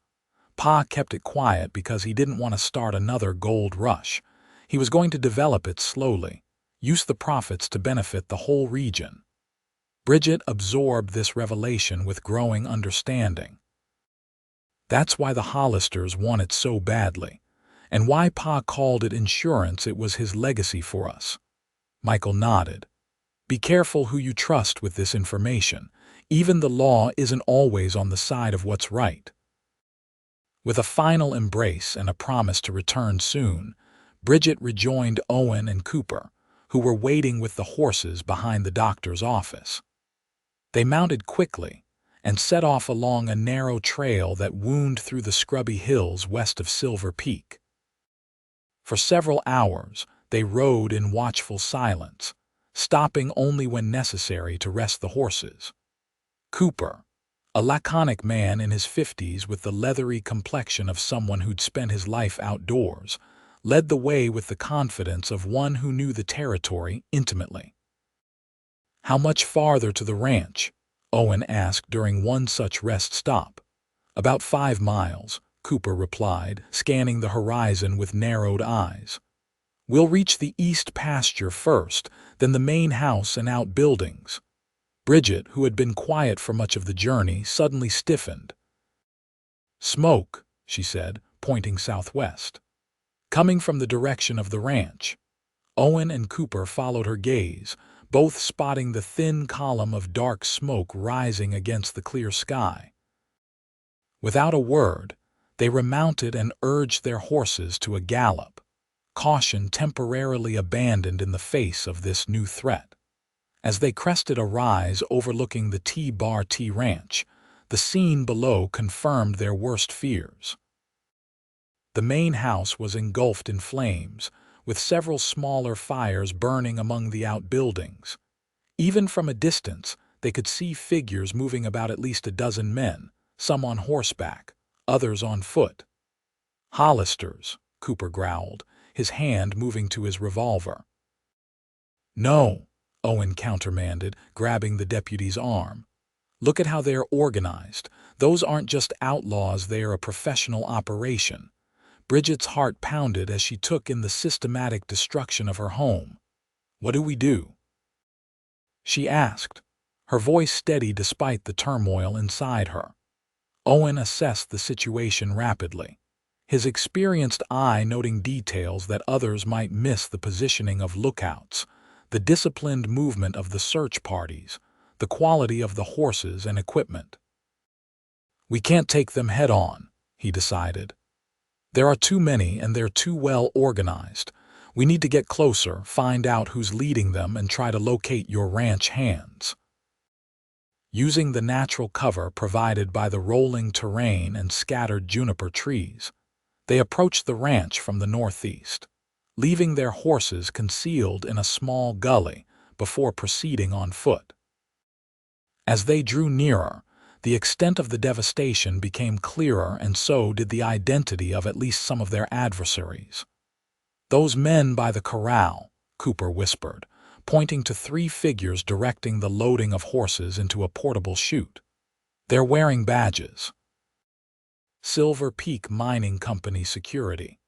Pa kept it quiet because he didn't want to start another gold rush. He was going to develop it slowly, use the profits to benefit the whole region. Bridget absorbed this revelation with growing understanding. That's why the Hollisters want it so badly, and why Pa called it insurance. It was his legacy for us. Michael nodded. "Be careful who you trust with this information. Even the law isn't always on the side of what's right." With a final embrace and a promise to return soon, Bridget rejoined Owen and Cooper, who were waiting with the horses behind the doctor's office. They mounted quickly and set off along a narrow trail that wound through the scrubby hills west of Silver Peak. For several hours, they rode in watchful silence, stopping only when necessary to rest the horses. Cooper, a laconic man in his 50s with the leathery complexion of someone who'd spent his life outdoors, led the way with the confidence of one who knew the territory intimately. "How much farther to the ranch?" Owen asked during one such rest stop. "About 5 miles, Cooper replied, scanning the horizon with narrowed eyes. "We'll reach the east pasture first, then the main house and outbuildings." Bridget, who had been quiet for much of the journey, suddenly stiffened. "Smoke," she said, pointing southwest, "coming from the direction of the ranch." Owen and Cooper followed her gaze, both spotting the thin column of dark smoke rising against the clear sky. Without a word, they remounted and urged their horses to a gallop, caution temporarily abandoned in the face of this new threat. As they crested a rise overlooking the T-Bar T Ranch, the scene below confirmed their worst fears. The main house was engulfed in flames, with several smaller fires burning among the outbuildings. Even from a distance, they could see figures moving about, at least a dozen men, some on horseback, others on foot. Hollisters, Cooper growled, his hand moving to his revolver. No, Owen countermanded, grabbing the deputy's arm. Look at how they're organized. Those aren't just outlaws, they are a professional operation. Bridget's heart pounded as she took in the systematic destruction of her home. What do we do? She asked, her voice steady despite the turmoil inside her. Owen assessed the situation rapidly, his experienced eye noting details that others might miss: the positioning of lookouts, the disciplined movement of the search parties, the quality of the horses and equipment. We can't take them head on, he decided. There are too many and they're too well organized. We need to get closer, find out who's leading them, and try to locate your ranch hands. Using the natural cover provided by the rolling terrain and scattered juniper trees, they approached the ranch from the northeast, leaving their horses concealed in a small gully before proceeding on foot. As they drew nearer, the extent of the devastation became clearer, and so did the identity of at least some of their adversaries. Those men by the corral, Cooper whispered, pointing to 3 figures directing the loading of horses into a portable chute. They're wearing badges. Silver Peak Mining Company security.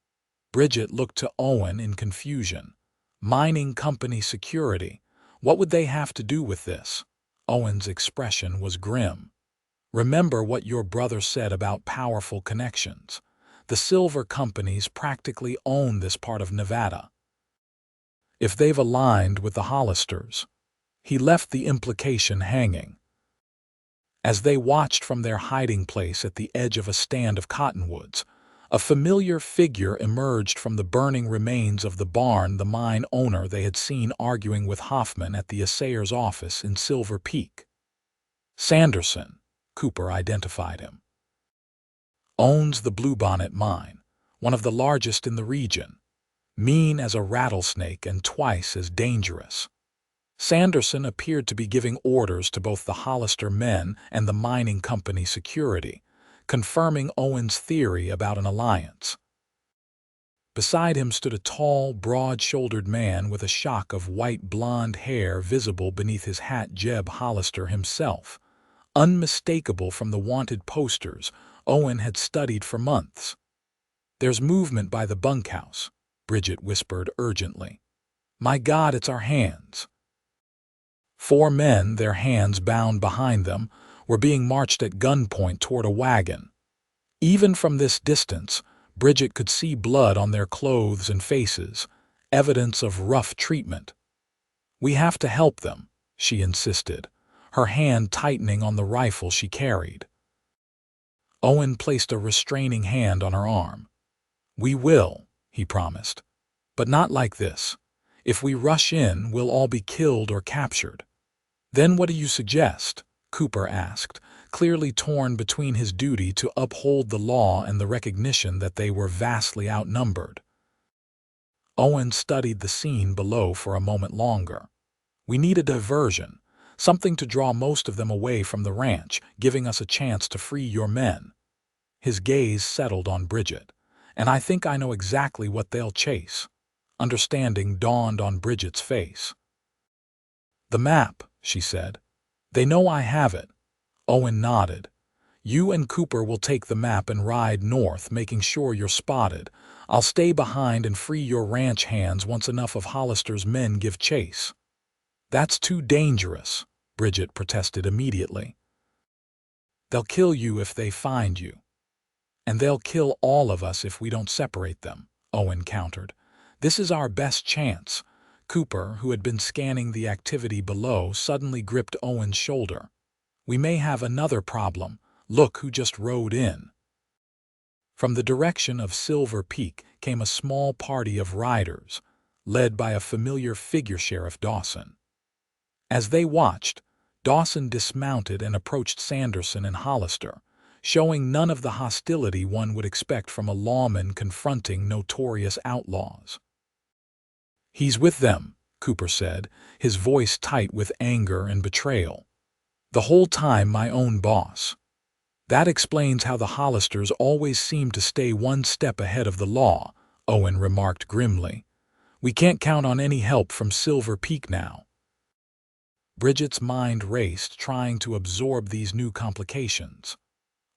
Bridget looked to Owen in confusion. Mining company security? What would they have to do with this? Owen's expression was grim. Remember what your brother said about powerful connections. The silver companies practically own this part of Nevada. If they've aligned with the Hollisters, he left the implication hanging. As they watched from their hiding place at the edge of a stand of cottonwoods, a familiar figure emerged from the burning remains of the barn, the mine owner they had seen arguing with Hoffman at the assayer's office in Silver Peak. Sanderson, Cooper identified him. Owns the Bluebonnet mine, one of the largest in the region. Mean as a rattlesnake and twice as dangerous. Sanderson appeared to be giving orders to both the Hollister men and the mining company security, confirming Owen's theory about an alliance. Beside him stood a tall, broad-shouldered man with a shock of white blonde hair visible beneath his hat. Jeb Hollister himself, unmistakable from the wanted posters Owen had studied for months. There's movement by the bunkhouse, Bridget whispered urgently. My God, it's our hands. 4 men, their hands bound behind them, were being marched at gunpoint toward a wagon. Even from this distance, Bridget could see blood on their clothes and faces, evidence of rough treatment. We have to help them, she insisted, her hand tightening on the rifle she carried. Owen placed a restraining hand on her arm. We will, he promised, but not like this. If we rush in, we'll all be killed or captured. Then what do you suggest? Cooper asked, clearly torn between his duty to uphold the law and the recognition that they were vastly outnumbered. Owen studied the scene below for a moment longer. We need a diversion, something to draw most of them away from the ranch, giving us a chance to free your men. His gaze settled on Bridget. And I think I know exactly what they'll chase. Understanding dawned on Bridget's face. The map, she said. They know I have it. Owen nodded. You and Cooper will take the map and ride north, making sure you're spotted. I'll stay behind and free your ranch hands once enough of Hollister's men give chase. That's too dangerous, Bridget protested immediately. They'll kill you if they find you. And they'll kill all of us if we don't separate them, Owen countered. This is our best chance. Cooper, who had been scanning the activity below, suddenly gripped Owen's shoulder. We may have another problem. Look who just rode in. From the direction of Silver Peak came a small party of riders, led by a familiar figure, Sheriff Dawson. As they watched, Dawson dismounted and approached Sanderson and Hollister, showing none of the hostility one would expect from a lawman confronting notorious outlaws. He's with them, Cooper said, his voice tight with anger and betrayal. The whole time my own boss. That explains how the Hollisters always seem to stay one step ahead of the law, Owen remarked grimly. We can't count on any help from Silver Peak now. Bridget's mind raced, trying to absorb these new complications.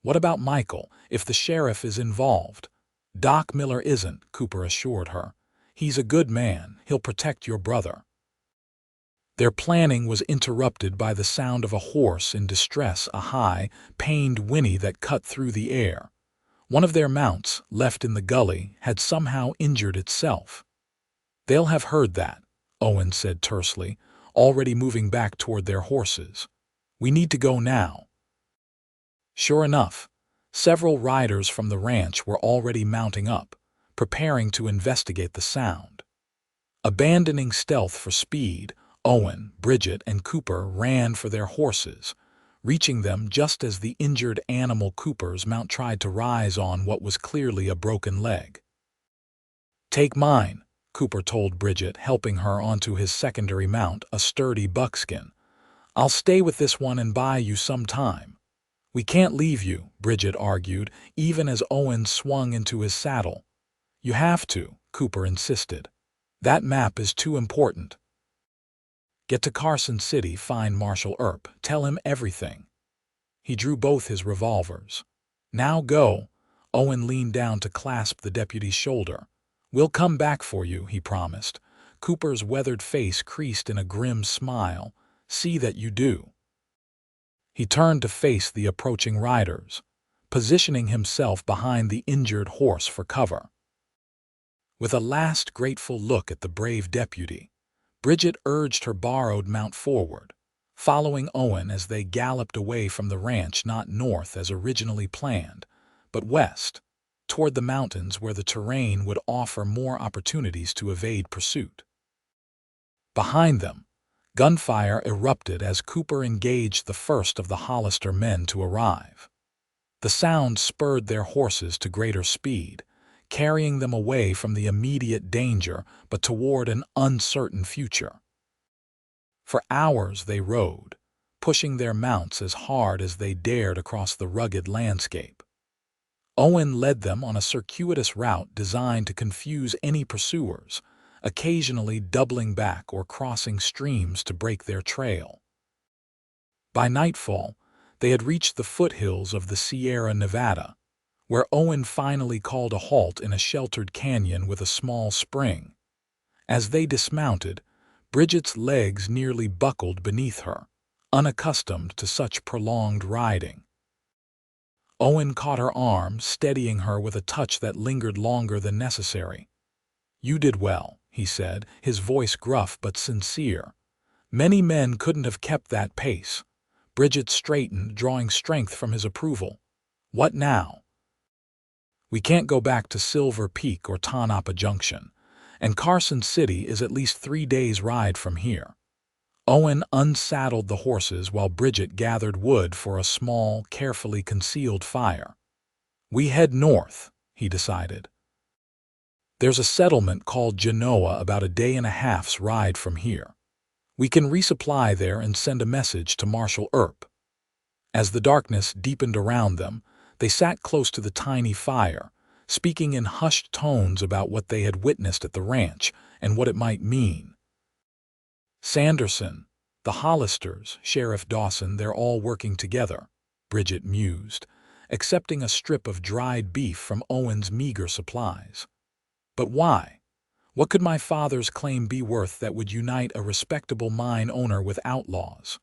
What about Michael, if the sheriff is involved? Doc Miller isn't, Cooper assured her. He's a good man. He'll protect your brother. Their planning was interrupted by the sound of a horse in distress, a high, pained whinny that cut through the air. One of their mounts, left in the gully, had somehow injured itself. They'll have heard that, Owen said tersely, already moving back toward their horses. We need to go now. Sure enough, several riders from the ranch were already mounting up, preparing to investigate the sound. Abandoning stealth for speed, Owen, Bridget, and Cooper ran for their horses, reaching them just as the injured animal Cooper's mount tried to rise on what was clearly a broken leg. Take mine, Cooper told Bridget, helping her onto his secondary mount, a sturdy buckskin. I'll stay with this one and buy you some time. We can't leave you, Bridget argued, even as Owen swung into his saddle. You have to, Cooper insisted. That map is too important. Get to Carson City, find Marshal Earp, tell him everything. He drew both his revolvers. Now go. Owen leaned down to clasp the deputy's shoulder. We'll come back for you, he promised. Cooper's weathered face creased in a grim smile. See that you do. He turned to face the approaching riders, positioning himself behind the injured horse for cover. With a last grateful look at the brave deputy, Bridget urged her borrowed mount forward, following Owen as they galloped away from the ranch, not north as originally planned, but west, toward the mountains where the terrain would offer more opportunities to evade pursuit. Behind them, gunfire erupted as Cooper engaged the first of the Hollister men to arrive. The sound spurred their horses to greater speed, carrying them away from the immediate danger but toward an uncertain future. For hours they rode, pushing their mounts as hard as they dared across the rugged landscape. Owen led them on a circuitous route designed to confuse any pursuers, occasionally doubling back or crossing streams to break their trail. By nightfall, they had reached the foothills of the Sierra Nevada, where Owen finally called a halt in a sheltered canyon with a small spring. As they dismounted, Bridget's legs nearly buckled beneath her, unaccustomed to such prolonged riding. Owen caught her arm, steadying her with a touch that lingered longer than necessary. You did well, he said, his voice gruff but sincere. Many men couldn't have kept that pace. Bridget straightened, drawing strength from his approval. What now? We can't go back to Silver Peak or Tonopah Junction, and Carson City is at least 3 days' ride from here. Owen unsaddled the horses while Bridget gathered wood for a small, carefully concealed fire. We head north, he decided. There's a settlement called Genoa about a day and a half's ride from here. We can resupply there and send a message to Marshal Earp. As the darkness deepened around them, they sat close to the tiny fire, speaking in hushed tones about what they had witnessed at the ranch and what it might mean. Sanderson, the Hollisters, Sheriff Dawson, they're all working together, Bridget mused, accepting a strip of dried beef from Owen's meager supplies. But why? What could my father's claim be worth that would unite a respectable mine owner with outlaws?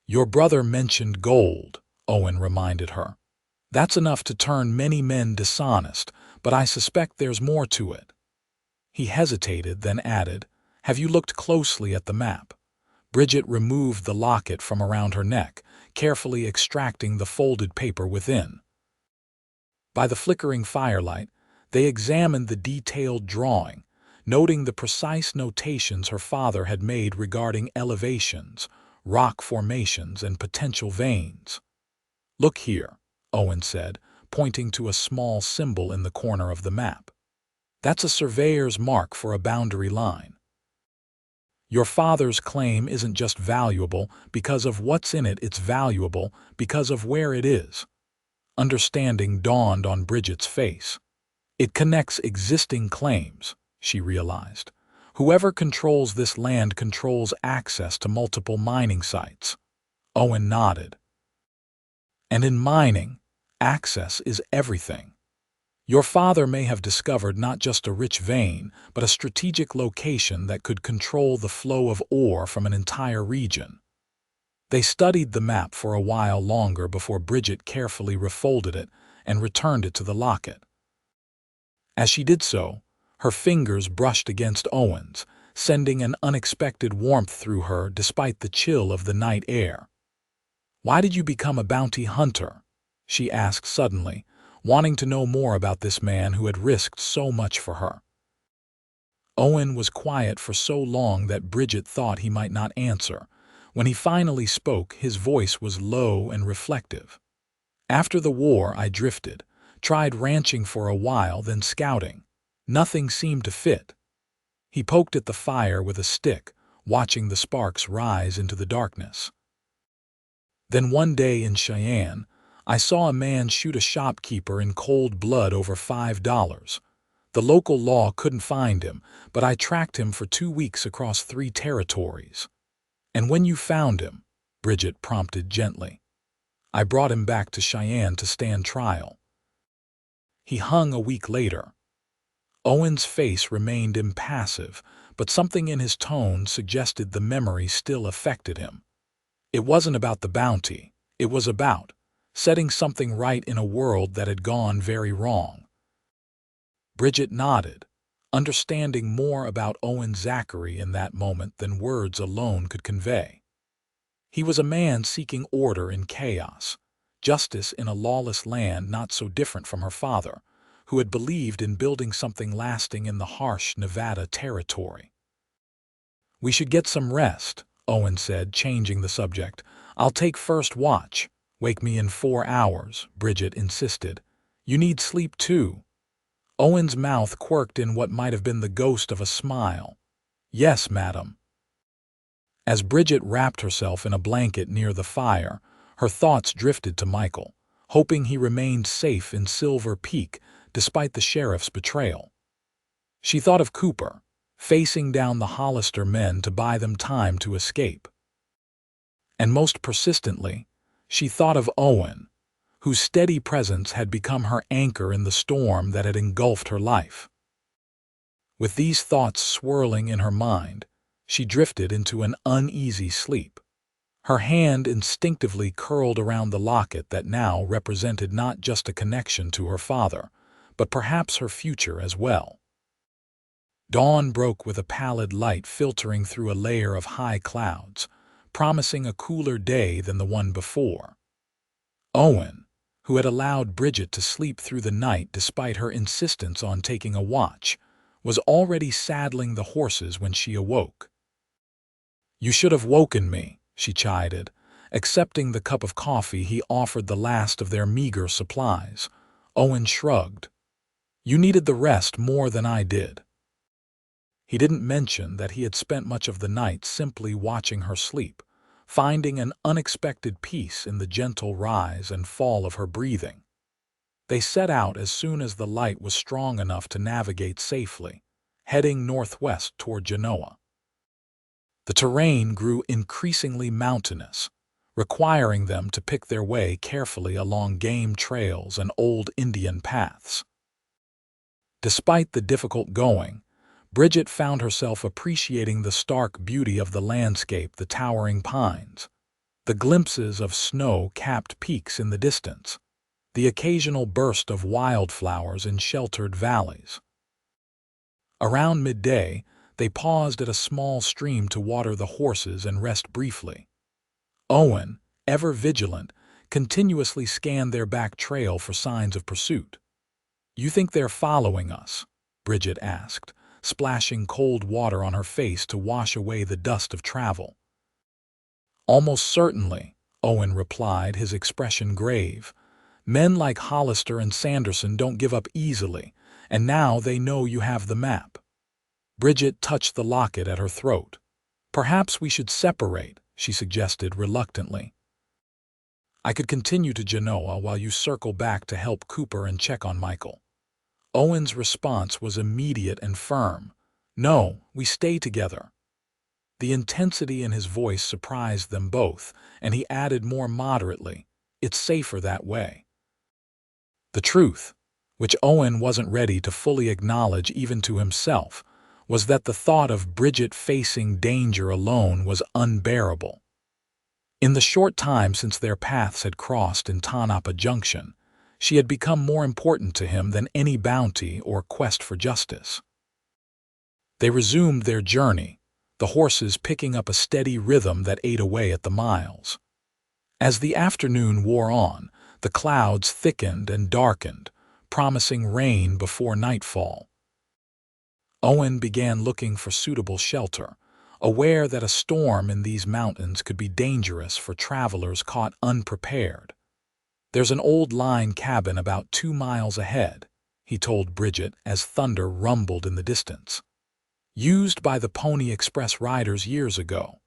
Your brother mentioned gold, Owen reminded her. That's enough to turn many men dishonest, but I suspect there's more to it. He hesitated, then added, Have you looked closely at the map? Bridget removed the locket from around her neck, carefully extracting the folded paper within. By the flickering firelight, they examined the detailed drawing, noting the precise notations her father had made regarding elevations, rock formations, and potential veins. Look here, Owen said, pointing to a small symbol in the corner of the map. That's a surveyor's mark for a boundary line. Your father's claim isn't just valuable because of what's in it, it's valuable because of where it is. Understanding dawned on Bridget's face. It connects existing claims, she realized. Whoever controls this land controls access to multiple mining sites. Owen nodded. And in mining, access is everything. Your father may have discovered not just a rich vein, but a strategic location that could control the flow of ore from an entire region. They studied the map for a while longer before Bridget carefully refolded it and returned it to the locket. As she did so, her fingers brushed against Owen's, sending an unexpected warmth through her despite the chill of the night air. "Why did you become a bounty hunter?" she asked suddenly, wanting to know more about this man who had risked so much for her. Owen was quiet for so long that Bridget thought he might not answer. When he finally spoke, his voice was low and reflective. "After the war, I drifted, tried ranching for a while, then scouting. Nothing seemed to fit." He poked at the fire with a stick, watching the sparks rise into the darkness. "Then one day in Cheyenne, I saw a man shoot a shopkeeper in cold blood over $5. The local law couldn't find him, but I tracked him for 2 weeks across 3 territories. And when you found him," Bridget prompted gently, "I brought him back to Cheyenne to stand trial." He hung a week later. Owen's face remained impassive, but something in his tone suggested the memory still affected him. It wasn't about the bounty. It was about setting something right in a world that had gone very wrong. Bridget nodded, understanding more about Owen Zachary in that moment than words alone could convey. He was a man seeking order in chaos, justice in a lawless land not so different from her father, who had believed in building something lasting in the harsh Nevada territory. "We should get some rest," Owen said, changing the subject. "I'll take first watch." "Wake me in 4 hours," Bridget insisted. "You need sleep too." Owen's mouth quirked in what might have been the ghost of a smile. "Yes, madam." As Bridget wrapped herself in a blanket near the fire, her thoughts drifted to Michael, hoping he remained safe in Silver Peak despite the sheriff's betrayal. She thought of Cooper, facing down the Hollister men to buy them time to escape. And most persistently, she thought of Owen, whose steady presence had become her anchor in the storm that had engulfed her life. With these thoughts swirling in her mind, she drifted into an uneasy sleep. Her hand instinctively curled around the locket that now represented not just a connection to her father, but perhaps her future as well. Dawn broke with a pallid light filtering through a layer of high clouds, promising a cooler day than the one before. Owen, who had allowed Bridget to sleep through the night despite her insistence on taking a watch, was already saddling the horses when she awoke. "You should have woken me," she chided, accepting the cup of coffee he offered, the last of their meager supplies. Owen shrugged. "You needed the rest more than I did." He didn't mention that he had spent much of the night simply watching her sleep, finding an unexpected peace in the gentle rise and fall of her breathing. They set out as soon as the light was strong enough to navigate safely, heading northwest toward Genoa. The terrain grew increasingly mountainous, requiring them to pick their way carefully along game trails and old Indian paths. Despite the difficult going, Bridget found herself appreciating the stark beauty of the landscape, the towering pines, the glimpses of snow-capped peaks in the distance, the occasional burst of wildflowers in sheltered valleys. Around midday, they paused at a small stream to water the horses and rest briefly. Owen, ever vigilant, continuously scanned their back trail for signs of pursuit. "You think they're following us?" Bridget asked, splashing cold water on her face to wash away the dust of travel. "Almost certainly," Owen replied, his expression grave. "Men like Hollister and Sanderson don't give up easily, and now they know you have the map." Bridget touched the locket at her throat. Perhaps we should separate, she suggested reluctantly. I could continue to Genoa while you circle back to help Cooper and check on Michael. Owen's response was immediate and firm. No, we stay together. The intensity in his voice surprised them both, and he added more moderately, it's safer that way. The truth, which Owen wasn't ready to fully acknowledge even to himself, was that the thought of Bridget facing danger alone was unbearable. In the short time since their paths had crossed in Tanapa Junction, she had become more important to him than any bounty or quest for justice. They resumed their journey, the horses picking up a steady rhythm that ate away at the miles. As the afternoon wore on, the clouds thickened and darkened, promising rain before nightfall. Owen began looking for suitable shelter, aware that a storm in these mountains could be dangerous for travelers caught unprepared. There's an old line cabin about 2 miles ahead, he told Bridget as thunder rumbled in the distance. Used by the Pony Express riders years ago.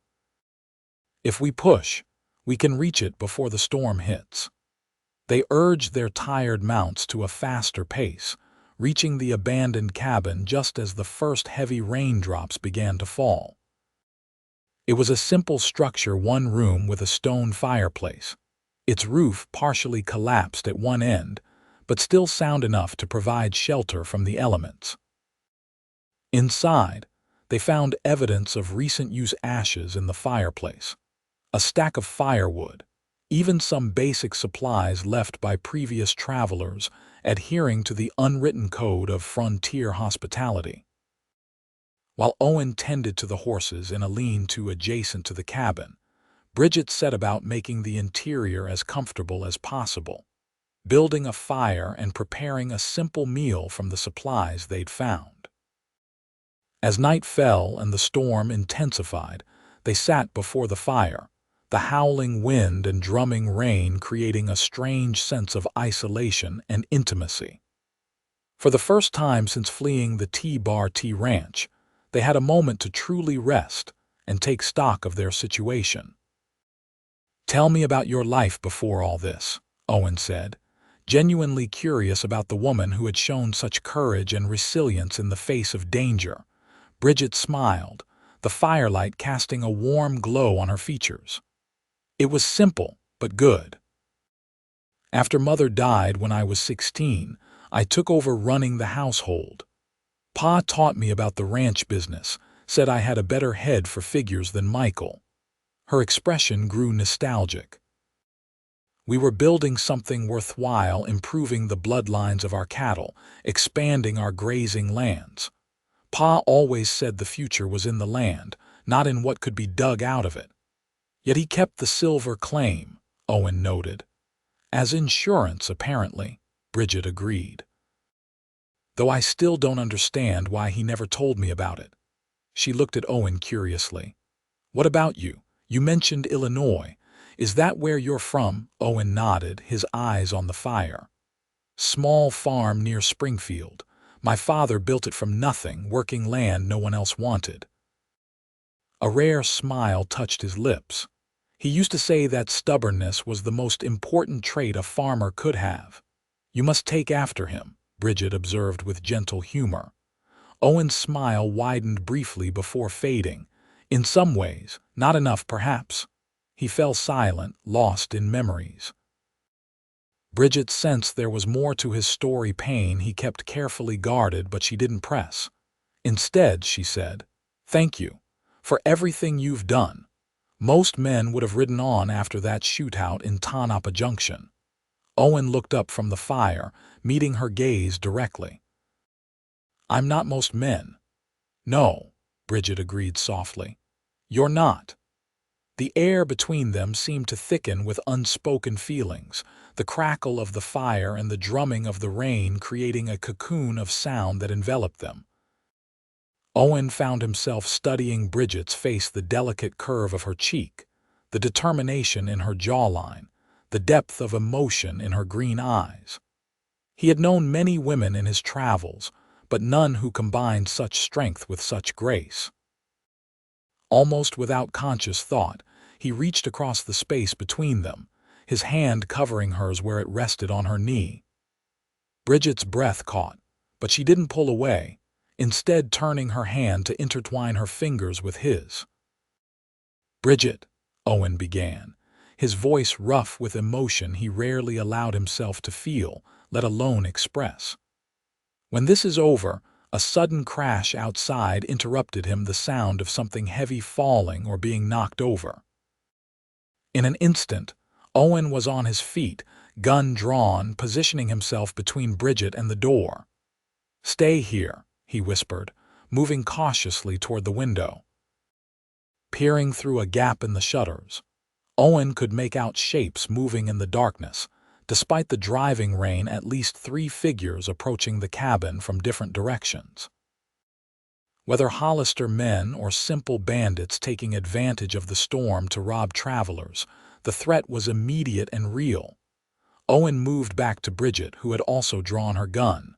If we push, we can reach it before the storm hits. They urged their tired mounts to a faster pace, reaching the abandoned cabin just as the first heavy raindrops began to fall. It was a simple structure, 1 room with a stone fireplace. Its roof partially collapsed at one end, but still sound enough to provide shelter from the elements. Inside, they found evidence of recent use: ashes in the fireplace, a stack of firewood, even some basic supplies left by previous travelers adhering to the unwritten code of frontier hospitality. While Owen tended to the horses in a lean-to adjacent to the cabin, Bridget set about making the interior as comfortable as possible, building a fire and preparing a simple meal from the supplies they'd found. As night fell and the storm intensified, they sat before the fire, the howling wind and drumming rain creating a strange sense of isolation and intimacy. For the first time since fleeing the T-Bar T Ranch, they had a moment to truly rest and take stock of their situation. "Tell me about your life before all this," Owen said, genuinely curious about the woman who had shown such courage and resilience in the face of danger. Bridget smiled, the firelight casting a warm glow on her features. "It was simple, but good. After Mother died when I was 16, I took over running the household. Pa taught me about the ranch business, said I had a better head for figures than Michael." Her expression grew nostalgic. "We were building something worthwhile, improving the bloodlines of our cattle, expanding our grazing lands. Pa always said the future was in the land, not in what could be dug out of it. Yet he kept the silver claim," Owen noted. "As insurance, apparently," Bridget agreed. "Though I still don't understand why he never told me about it." She looked at Owen curiously. "What about you? You mentioned Illinois. Is that where you're from?" Owen nodded, his eyes on the fire. "Small farm near Springfield. My father built it from nothing, working land no one else wanted." A rare smile touched his lips. He used to say that stubbornness was the most important trait a farmer could have. "You must take after him," Bridget observed with gentle humor. Owen's smile widened briefly before fading. In some ways, not enough perhaps. He fell silent, lost in memories. Bridget sensed there was more to his story, pain he kept carefully guarded, but she didn't press. Instead, she said, "Thank you for everything you've done. Most men would have ridden on after that shootout in Tanapa Junction." Owen looked up from the fire, meeting her gaze directly. "I'm not most men." "No," Bridget agreed softly. "You're not." The air between them seemed to thicken with unspoken feelings, the crackle of the fire and the drumming of the rain creating a cocoon of sound that enveloped them. Owen found himself studying Bridget's face, the delicate curve of her cheek, the determination in her jawline, the depth of emotion in her green eyes. He had known many women in his travels, but none who combined such strength with such grace. Almost without conscious thought, he reached across the space between them, his hand covering hers where it rested on her knee. Bridget's breath caught, but she didn't pull away, instead turning her hand to intertwine her fingers with his. "Bridget," Owen began, his voice rough with emotion he rarely allowed himself to feel, let alone express. "When this is over," a sudden crash outside interrupted him, the sound of something heavy falling or being knocked over. In an instant, Owen was on his feet, gun drawn, positioning himself between Bridget and the door. "Stay here," he whispered, moving cautiously toward the window. Peering through a gap in the shutters, Owen could make out shapes moving in the darkness, despite the driving rain, at least 3 figures approaching the cabin from different directions. Whether Hollister men or simple bandits taking advantage of the storm to rob travelers, the threat was immediate and real. Owen moved back to Bridget, who had also drawn her gun.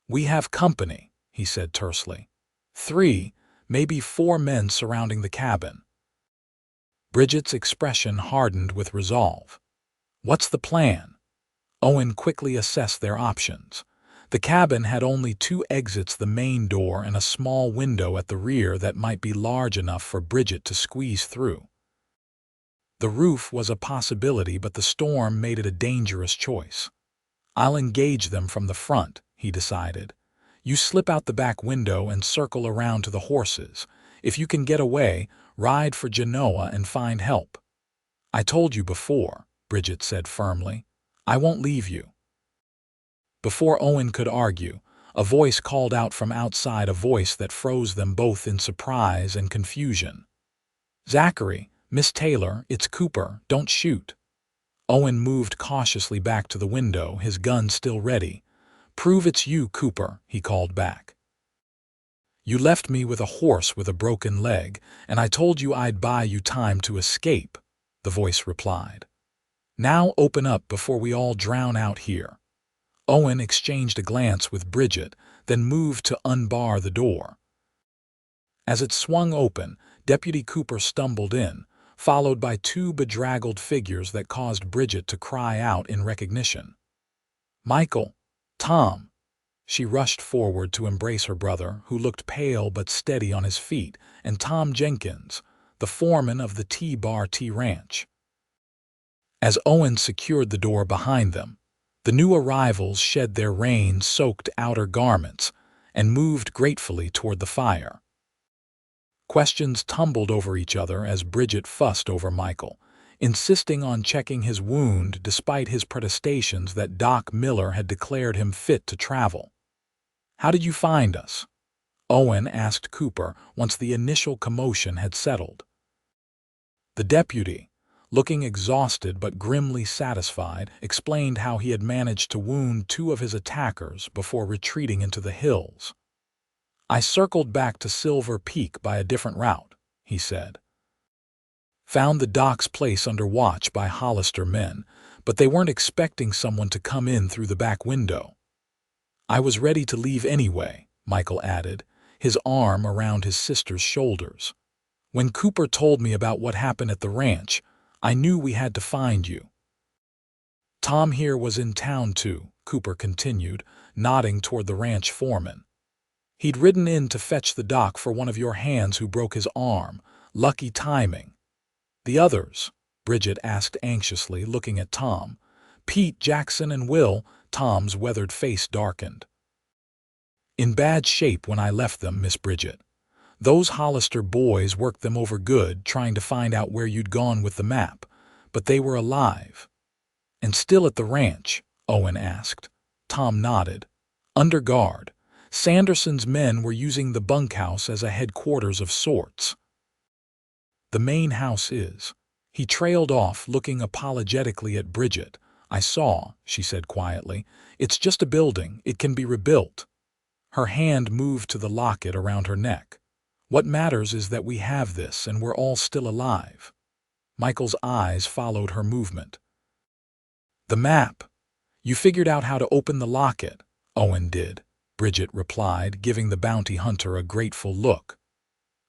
"We have company," he said tersely. 3, maybe 4 men surrounding the cabin. Bridget's expression hardened with resolve. "What's the plan?" Owen quickly assessed their options. The cabin had only 2 exits, the main door and a small window at the rear that might be large enough for Bridget to squeeze through. The roof was a possibility, but the storm made it a dangerous choice. "I'll engage them from the front," he decided. "You slip out the back window and circle around to the horses. If you can get away, ride for Genoa and find help." "I told you before," Bridget said firmly. "I won't leave you." Before Owen could argue, a voice called out from outside, a voice that froze them both in surprise and confusion. "Zachary, Miss Taylor, it's Cooper, don't shoot." Owen moved cautiously back to the window, his gun still ready. "Prove it's you, Cooper," he called back. "You left me with a horse with a broken leg, and I told you I'd buy you time to escape," the voice replied. "Now open up before we all drown out here." Owen exchanged a glance with Bridget, then moved to unbar the door. As it swung open, Deputy Cooper stumbled in, followed by 2 bedraggled figures that caused Bridget to cry out in recognition. "Michael! Tom!" She rushed forward to embrace her brother, who looked pale but steady on his feet, and Tom Jenkins, the foreman of the T-Bar T Ranch. As Owen secured the door behind them, the new arrivals shed their rain-soaked outer garments and moved gratefully toward the fire. Questions tumbled over each other as Bridget fussed over Michael, insisting on checking his wound despite his protestations that Doc Miller had declared him fit to travel. "How did you find us?" Owen asked Cooper once the initial commotion had settled. The deputy, looking exhausted but grimly satisfied, explained how he had managed to wound 2 of his attackers before retreating into the hills. "I circled back to Silver Peak by a different route," he said. "Found the doc's place under watch by Hollister men, but they weren't expecting someone to come in through the back window." "I was ready to leave anyway," Michael added, his arm around his sister's shoulders. "When Cooper told me about what happened at the ranch, I knew we had to find you." "Tom here was in town too," Cooper continued, nodding toward the ranch foreman. "He'd ridden in to fetch the doc for one of your hands who broke his arm. Lucky timing." "The others?" Bridget asked anxiously, looking at Tom. "Pete, Jackson, and Will." Tom's weathered face darkened. "In bad shape when I left them, Miss Bridget. Those Hollister boys worked them over good, trying to find out where you'd gone with the map, but they were alive." "And still at the ranch?" Owen asked. Tom nodded. "Under guard. Sanderson's men were using the bunkhouse as a headquarters of sorts." "The main house is." He trailed off, looking apologetically at Bridget. "I saw," she said quietly. "It's just a building. It can be rebuilt." Her hand moved to the locket around her neck. "What matters is that we have this and we're all still alive." Michael's eyes followed her movement. "The map. You figured out how to open the locket." "Owen did," Bridget replied, giving the bounty hunter a grateful look.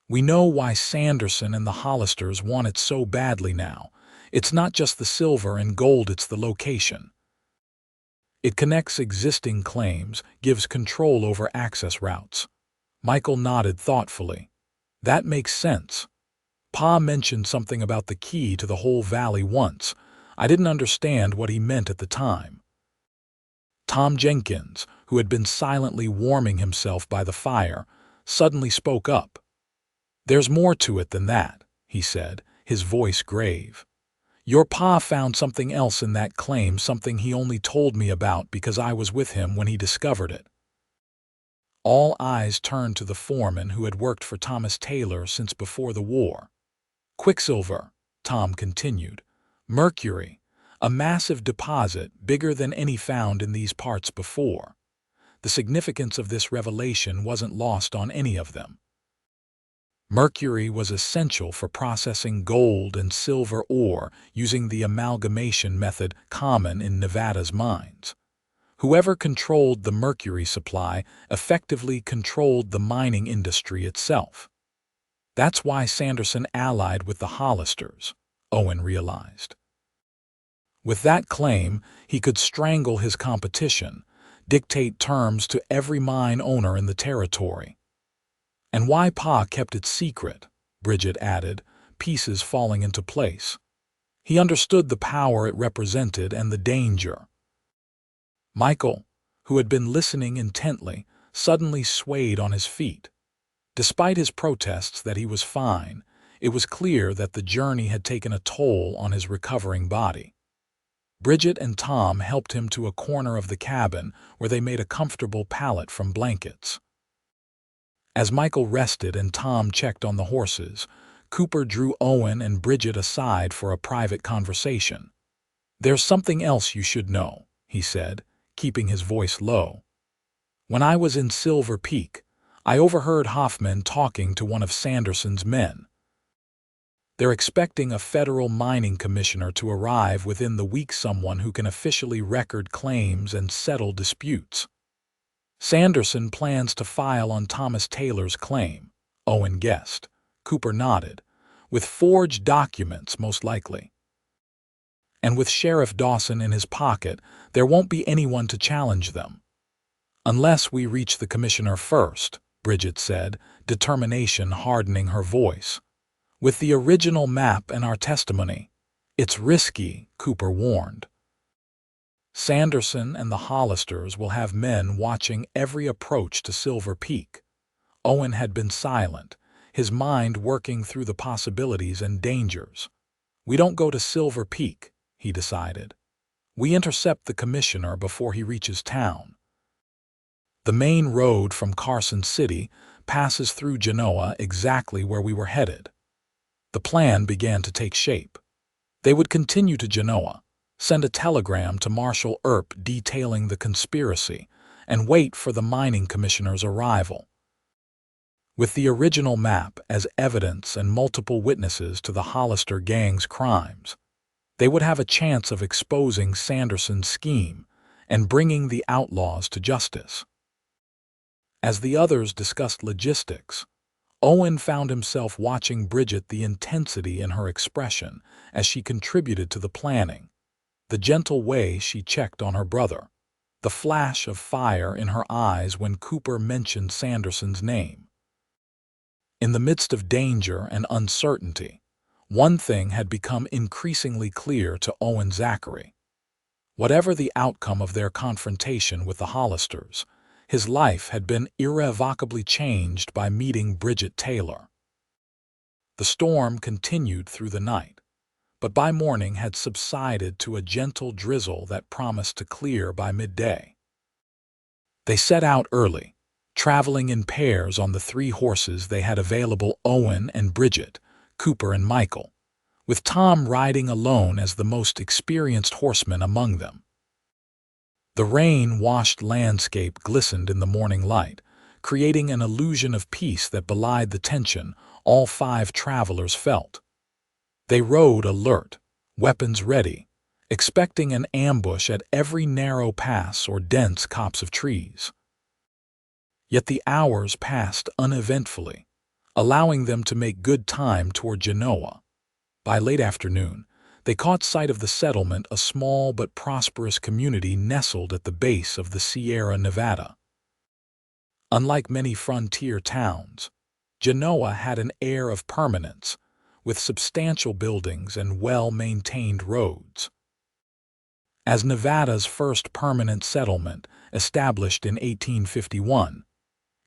We know why Sanderson and the Hollisters want it so badly now. It's not just the silver and gold, it's the location. It connects existing claims, gives control over access routes. Michael nodded thoughtfully. That makes sense. Pa mentioned something about the key to the whole valley once. I didn't understand what he meant at the time. Tom Jenkins, who had been silently warming himself by the fire, suddenly spoke up. "There's more to it than that," he said, his voice grave. "Your pa found something else in that claim, something he only told me about because I was with him when he discovered it." All eyes turned to the foreman who had worked for Thomas Taylor since before the war. "Quicksilver," Tom continued. "Mercury, a massive deposit bigger than any found in these parts before." The significance of this revelation wasn't lost on any of them. Mercury was essential for processing gold and silver ore using the amalgamation method common in Nevada's mines. Whoever controlled the mercury supply effectively controlled the mining industry itself. That's why Sanderson allied with the Hollisters, Owen realized. With that claim, he could strangle his competition, dictate terms to every mine owner in the territory. And why Pa kept it secret, Bridget added, pieces falling into place. He understood the power it represented and the danger. Michael, who had been listening intently, suddenly swayed on his feet. Despite his protests that he was fine, it was clear that the journey had taken a toll on his recovering body. Bridget and Tom helped him to a corner of the cabin where they made a comfortable pallet from blankets. As Michael rested and Tom checked on the horses, Cooper drew Owen and Bridget aside for a private conversation. "There's something else you should know," he said, keeping his voice low. "When I was in Silver Peak, I overheard Hoffman talking to one of Sanderson's men. They're expecting a federal mining commissioner to arrive within the week, someone who can officially record claims and settle disputes. Sanderson plans to file on Thomas Taylor's claim," Owen guessed. Cooper nodded. "With forged documents, most likely. And with Sheriff Dawson in his pocket, there won't be anyone to challenge them." "Unless we reach the commissioner first," Bridget said, determination hardening her voice. "With the original map and our testimony." "It's risky," Cooper warned. "Sanderson and the Hollisters will have men watching every approach to Silver Peak." Owen had been silent, his mind working through the possibilities and dangers. "We don't go to Silver Peak," he decided. "We intercept the commissioner before he reaches town." The main road from Carson City passes through Genoa, exactly where we were headed. The plan began to take shape. They would continue to Genoa, send a telegram to Marshal Earp detailing the conspiracy, and wait for the mining commissioner's arrival. With the original map as evidence and multiple witnesses to the Hollister gang's crimes, they would have a chance of exposing Sanderson's scheme and bringing the outlaws to justice. As the others discussed logistics, Owen found himself watching Bridget, the intensity in her expression as she contributed to the planning, the gentle way she checked on her brother, the flash of fire in her eyes when Cooper mentioned Sanderson's name. In the midst of danger and uncertainty, one thing had become increasingly clear to Owen Zachary. Whatever the outcome of their confrontation with the Hollisters, his life had been irrevocably changed by meeting Bridget Taylor. The storm continued through the night, but by morning had subsided to a gentle drizzle that promised to clear by midday. They set out early, traveling in pairs on the 3 horses they had available: Owen and Bridget, Cooper and Michael, with Tom riding alone as the most experienced horseman among them. The rain-washed landscape glistened in the morning light, creating an illusion of peace that belied the tension all 5 travelers felt. They rode alert, weapons ready, expecting an ambush at every narrow pass or dense copse of trees. Yet the hours passed uneventfully. allowing them to make good time toward Genoa. By late afternoon, they caught sight of the settlement, a small but prosperous community nestled at the base of the Sierra Nevada. Unlike many frontier towns, Genoa had an air of permanence, with substantial buildings and well-maintained roads. As Nevada's first permanent settlement, established in 1851,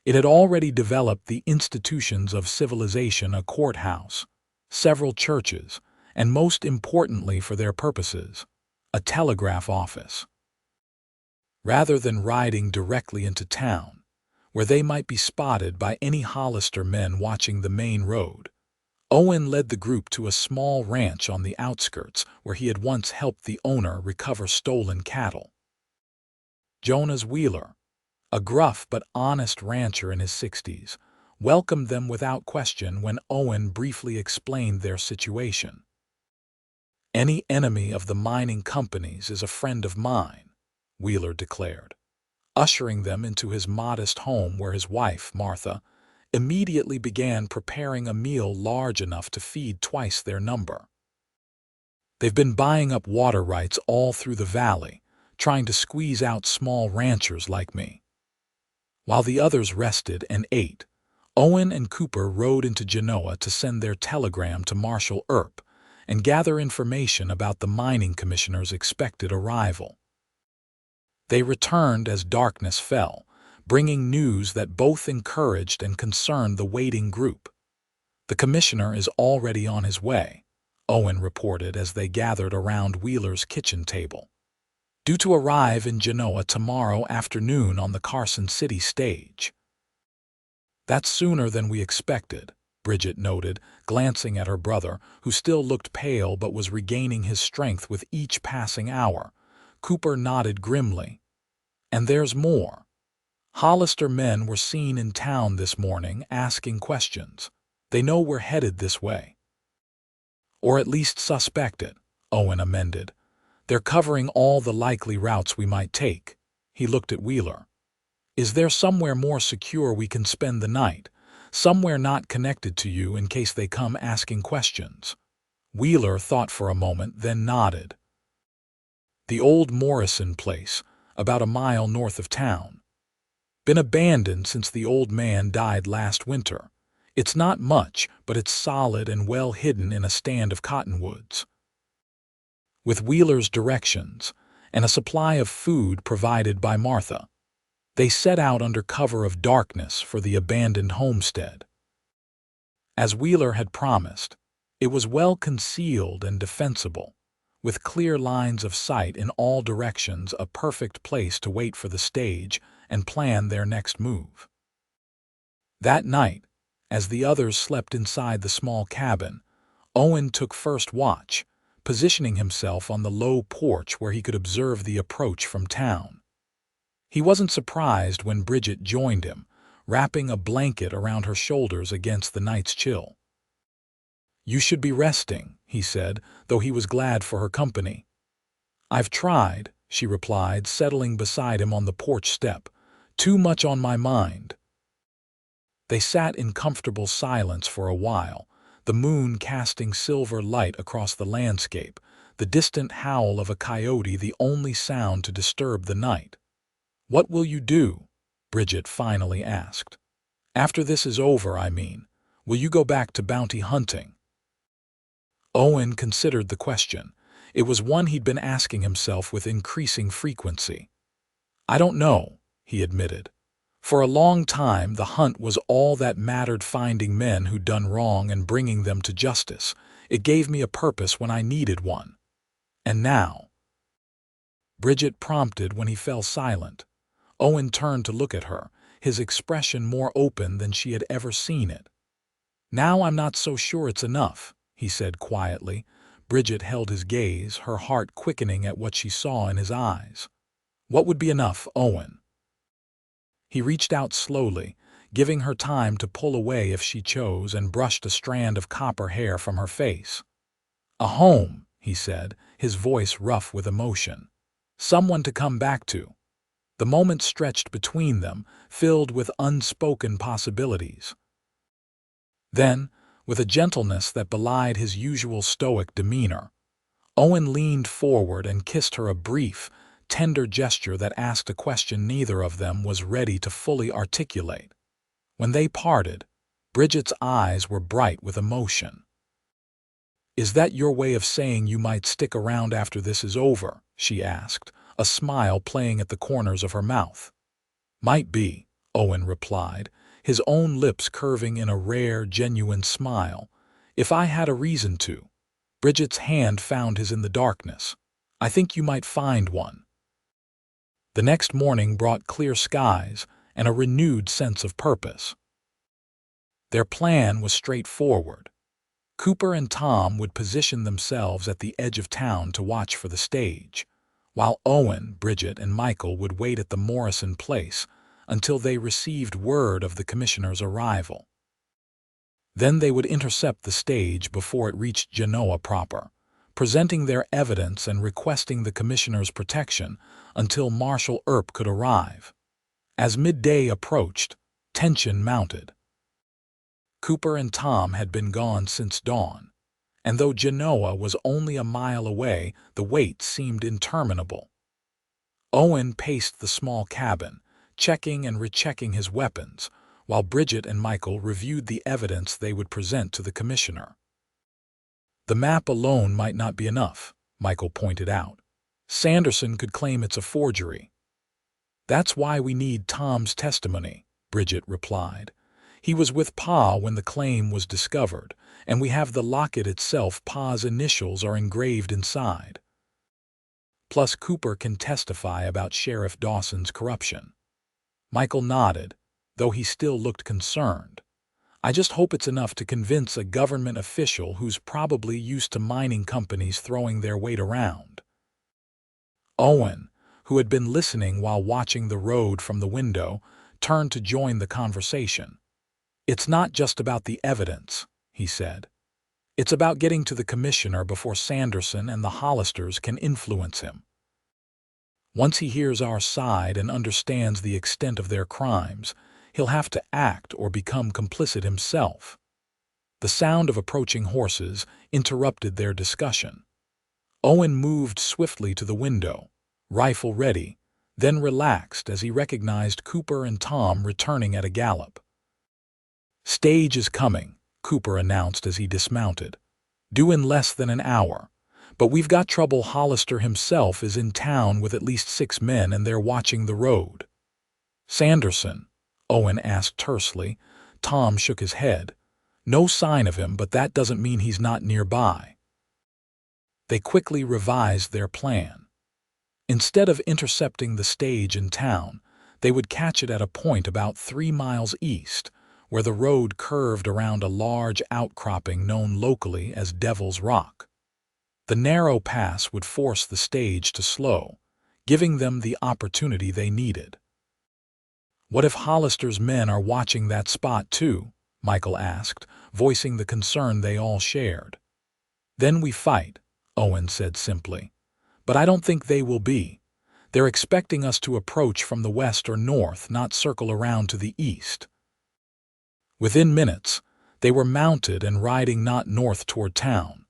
it had already developed the institutions of civilization: a courthouse, several churches, and most importantly for their purposes, a telegraph office. Rather than riding directly into town, where they might be spotted by any Hollister men watching the main road, Owen led the group to a small ranch on the outskirts where he had once helped the owner recover stolen cattle. Jonas Wheeler, a gruff but honest rancher in his 60s, welcomed them without question when Owen briefly explained their situation. "Any enemy of the mining companies is a friend of mine," Wheeler declared, ushering them into his modest home where his wife, Martha, immediately began preparing a meal large enough to feed twice their number. "They've been buying up water rights all through the valley, trying to squeeze out small ranchers like me." While the others rested and ate, Owen and Cooper rode into Genoa to send their telegram to Marshal Earp and gather information about the mining commissioner's expected arrival. They returned as darkness fell, bringing news that both encouraged and concerned the waiting group. "The commissioner is already on his way," Owen reported as they gathered around Wheeler's kitchen table. "Due to arrive in Genoa tomorrow afternoon on the Carson City stage." "That's sooner than we expected," Bridget noted, glancing at her brother, who still looked pale but was regaining his strength with each passing hour. Cooper nodded grimly. "And there's more. Hollister men were seen in town this morning asking questions. They know we're headed this way." "Or at least suspect it," Owen amended. "They're covering all the likely routes we might take." He looked at Wheeler. "Is there somewhere more secure we can spend the night? Somewhere not connected to you in case they come asking questions?" Wheeler thought for a moment, then nodded. "The old Morrison place, about a mile north of town. Been abandoned since the old man died last winter. It's not much, but it's solid and well hidden in a stand of cottonwoods." With Wheeler's directions and a supply of food provided by Martha, they set out under cover of darkness for the abandoned homestead. As Wheeler had promised, it was well concealed and defensible, with clear lines of sight in all directions, a perfect place to wait for the stage and plan their next move. That night, as the others slept inside the small cabin, Owen took first watch, positioning himself on the low porch where he could observe the approach from town. He wasn't surprised when Bridget joined him, wrapping a blanket around her shoulders against the night's chill. "You should be resting," he said, though he was glad for her company. "I've tried," she replied, settling beside him on the porch step. "Too much on my mind." They sat in comfortable silence for a while, the moon casting silver light across the landscape, the distant howl of a coyote the only sound to disturb the night. "What will you do?" Bridget finally asked. "After this is over, I mean. Will you go back to bounty hunting?" Owen considered the question. It was one he'd been asking himself with increasing frequency. "I don't know," he admitted. "For a long time, the hunt was all that mattered, finding men who'd done wrong and bringing them to justice. It gave me a purpose when I needed one. And now—" Bridget prompted when he fell silent. Owen turned to look at her, his expression more open than she had ever seen it. "Now I'm not so sure it's enough," he said quietly. Bridget held his gaze, her heart quickening at what she saw in his eyes. "What would be enough, Owen?" He reached out slowly, giving her time to pull away if she chose, and brushed a strand of copper hair from her face. "A home," he said, his voice rough with emotion. "Someone to come back to." The moment stretched between them, filled with unspoken possibilities. Then, with a gentleness that belied his usual stoic demeanor, Owen leaned forward and kissed her a brief, tender gesture that asked a question neither of them was ready to fully articulate. When they parted, Bridget's eyes were bright with emotion. "Is that your way of saying you might stick around after this is over?" she asked, a smile playing at the corners of her mouth. "Might be," Owen replied, his own lips curving in a rare, genuine smile. "If I had a reason to." Bridget's hand found his in the darkness. "I think you might find one." The next morning brought clear skies and a renewed sense of purpose. Their plan was straightforward. Cooper and Tom would position themselves at the edge of town to watch for the stage, while Owen, Bridget, and Michael would wait at the Morrison place until they received word of the commissioner's arrival. Then they would intercept the stage before it reached Genoa proper, presenting their evidence and requesting the commissioner's protection until Marshal Earp could arrive. As midday approached, tension mounted. Cooper and Tom had been gone since dawn, and though Genoa was only a mile away, the wait seemed interminable. Owen paced the small cabin, checking and rechecking his weapons, while Bridget and Michael reviewed the evidence they would present to the commissioner. "The map alone might not be enough," Michael pointed out. "Sanderson could claim it's a forgery." "That's why we need Tom's testimony," Bridget replied. "He was with Pa when the claim was discovered, and we have the locket itself. Pa's initials are engraved inside. Plus, Cooper can testify about Sheriff Dawson's corruption." Michael nodded, though he still looked concerned. "I just hope it's enough to convince a government official who's probably used to mining companies throwing their weight around." Owen, who had been listening while watching the road from the window, turned to join the conversation. "It's not just about the evidence," he said. "It's about getting to the commissioner before Sanderson and the Hollisters can influence him. Once he hears our side and understands the extent of their crimes, he'll have to act or become complicit himself." The sound of approaching horses interrupted their discussion. Owen moved swiftly to the window, rifle ready, then relaxed as he recognized Cooper and Tom returning at a gallop. "Stage is coming," Cooper announced as he dismounted. "Due in less than an hour. But we've got trouble. Hollister himself is in town with at least 6 men and they're watching the road." "Sanderson?" Owen asked tersely. Tom shook his head. "No sign of him, but that doesn't mean he's not nearby." They quickly revised their plan. Instead of intercepting the stage in town, they would catch it at a point about 3 miles east, where the road curved around a large outcropping known locally as Devil's Rock. The narrow pass would force the stage to slow, giving them the opportunity they needed. "What if Hollister's men are watching that spot too?" Michael asked, voicing the concern they all shared. "Then we fight," Owen said simply. "But I don't think they will be. They're expecting us to approach from the west or north, not circle around to the east." Within minutes, they were mounted and riding not north toward town,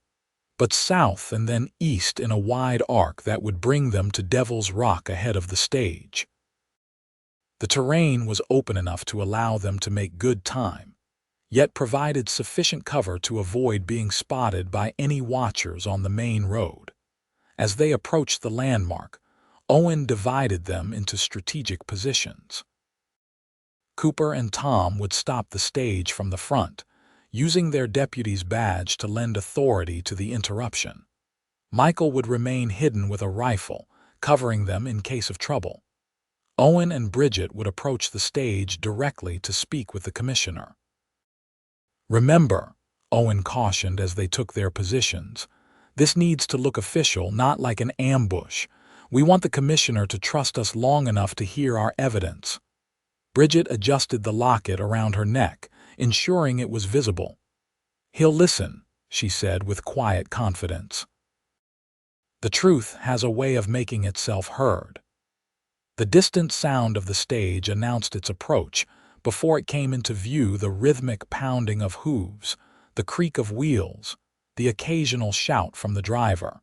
but south and then east in a wide arc that would bring them to Devil's Rock ahead of the stage. The terrain was open enough to allow them to make good time, yet provided sufficient cover to avoid being spotted by any watchers on the main road. As they approached the landmark, Owen divided them into strategic positions. Cooper and Tom would stop the stage from the front, using their deputy's badge to lend authority to the interruption. Michael would remain hidden with a rifle, covering them in case of trouble. Owen and Bridget would approach the stage directly to speak with the commissioner. "Remember," Owen cautioned as they took their positions, "this needs to look official, not like an ambush. We want the commissioner to trust us long enough to hear our evidence." Bridget adjusted the locket around her neck, ensuring it was visible. "He'll listen," she said with quiet confidence. The truth has a way of making itself heard. The distant sound of the stage announced its approach, before it came into view the rhythmic pounding of hooves, the creak of wheels, the occasional shout from the driver.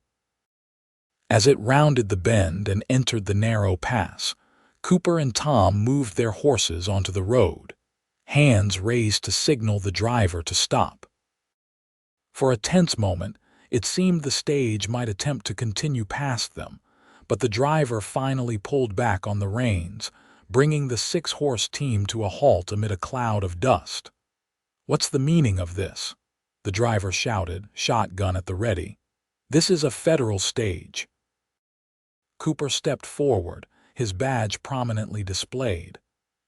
As it rounded the bend and entered the narrow pass, Cooper and Tom moved their horses onto the road, hands raised to signal the driver to stop. For a tense moment, it seemed the stage might attempt to continue past them, but the driver finally pulled back on the reins, bringing the six-horse team to a halt amid a cloud of dust. "What's the meaning of this?" the driver shouted, shotgun at the ready. "This is a federal stage." Cooper stepped forward, his badge prominently displayed.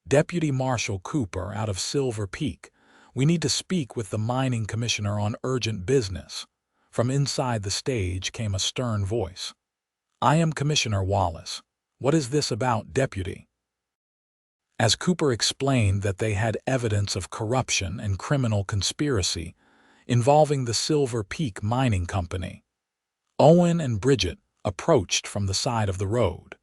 "Deputy Marshal Cooper out of Silver Peak. We need to speak with the mining commissioner on urgent business." From inside the stage came a stern voice. "I am Commissioner Wallace. What is this about, Deputy?" As Cooper explained that they had evidence of corruption and criminal conspiracy involving the Silver Peak Mining Company, Owen and Bridget approached from the side of the road.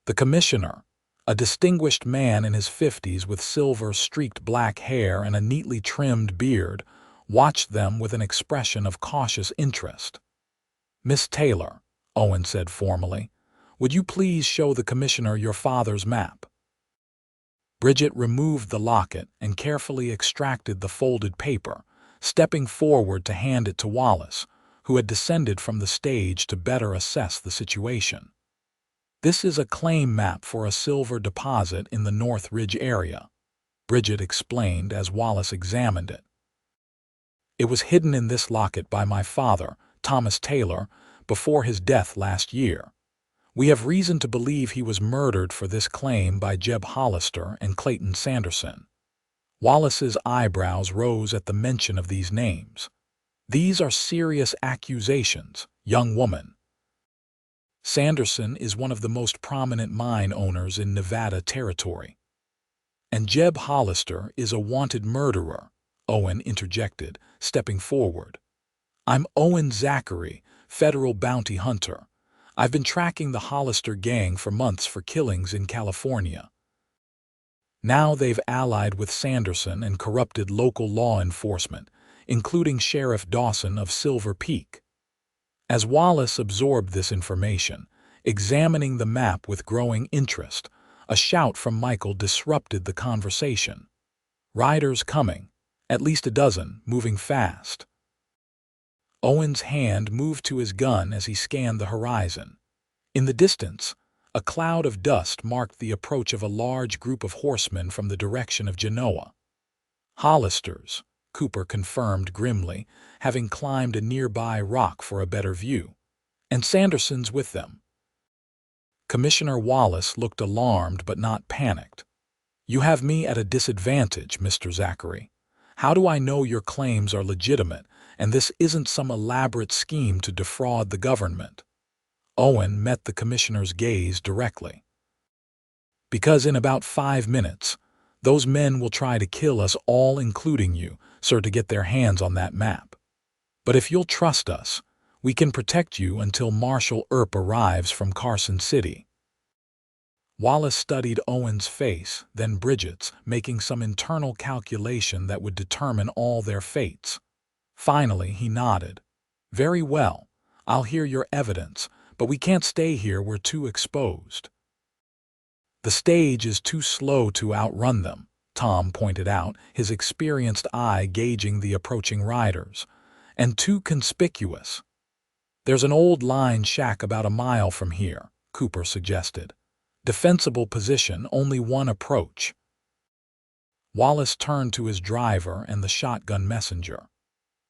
The commissioner, a distinguished man in his 50s with silver-streaked black hair and a neatly trimmed beard, watched them with an expression of cautious interest. "Miss Taylor," Owen said formally, "would you please show the commissioner your father's map?" Bridget removed the locket and carefully extracted the folded paper, stepping forward to hand it to Wallace, who had descended from the stage to better assess the situation. "This is a claim map for a silver deposit in the North Ridge area," Bridget explained as Wallace examined it. "It was hidden in this locket by my father, Thomas Taylor, before his death last year. We have reason to believe he was murdered for this claim by Jeb Hollister and Clayton Sanderson." Wallace's eyebrows rose at the mention of these names. "These are serious accusations, young woman. Sanderson is one of the most prominent mine owners in Nevada territory. And Jeb Hollister is a wanted murderer," Owen interjected, stepping forward. "I'm Owen Zachary, federal bounty hunter. I've been tracking the Hollister gang for months for killings in California. Now they've allied with Sanderson and corrupted local law enforcement, including Sheriff Dawson of Silver Peak." As Wallace absorbed this information, examining the map with growing interest, a shout from Michael disrupted the conversation. "Riders coming, at least a dozen, moving fast." Owen's hand moved to his gun as he scanned the horizon. In the distance, a cloud of dust marked the approach of a large group of horsemen from the direction of Genoa. "Hollisters," Cooper confirmed grimly, having climbed a nearby rock for a better view. "And Sanderson's with them." Commissioner Wallace looked alarmed but not panicked. "You have me at a disadvantage, Mr. Zachary. How do I know your claims are legitimate and this isn't some elaborate scheme to defraud the government?" Owen met the commissioner's gaze directly. "Because in about 5 minutes, those men will try to kill us all, including you, sir, to get their hands on that map. But if you'll trust us, we can protect you until Marshal Earp arrives from Carson City." Wallace studied Owen's face, then Bridget's, making some internal calculation that would determine all their fates. Finally, he nodded. "Very well, I'll hear your evidence, but we can't stay here, we're too exposed." "The stage is too slow to outrun them," Tom pointed out, his experienced eye gauging the approaching riders, "and too conspicuous." "There's an old line shack about a mile from here," Cooper suggested. "Defensible position, only one approach." Wallace turned to his driver and the shotgun messenger.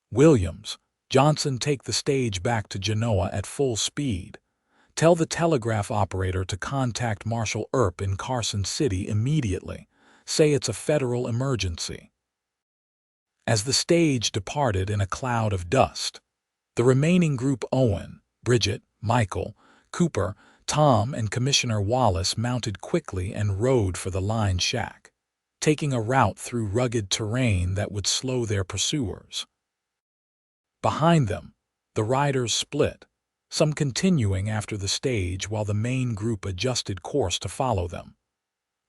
"Williams, Johnson, take the stage back to Genoa at full speed. Tell the telegraph operator to contact Marshal Earp in Carson City immediately. Say it's a federal emergency." As the stage departed in a cloud of dust, the remaining group, Owen, Bridget, Michael, Cooper, Tom, and Commissioner Wallace, mounted quickly and rode for the line shack, taking a route through rugged terrain that would slow their pursuers. Behind them, the riders split, some continuing after the stage while the main group adjusted course to follow them.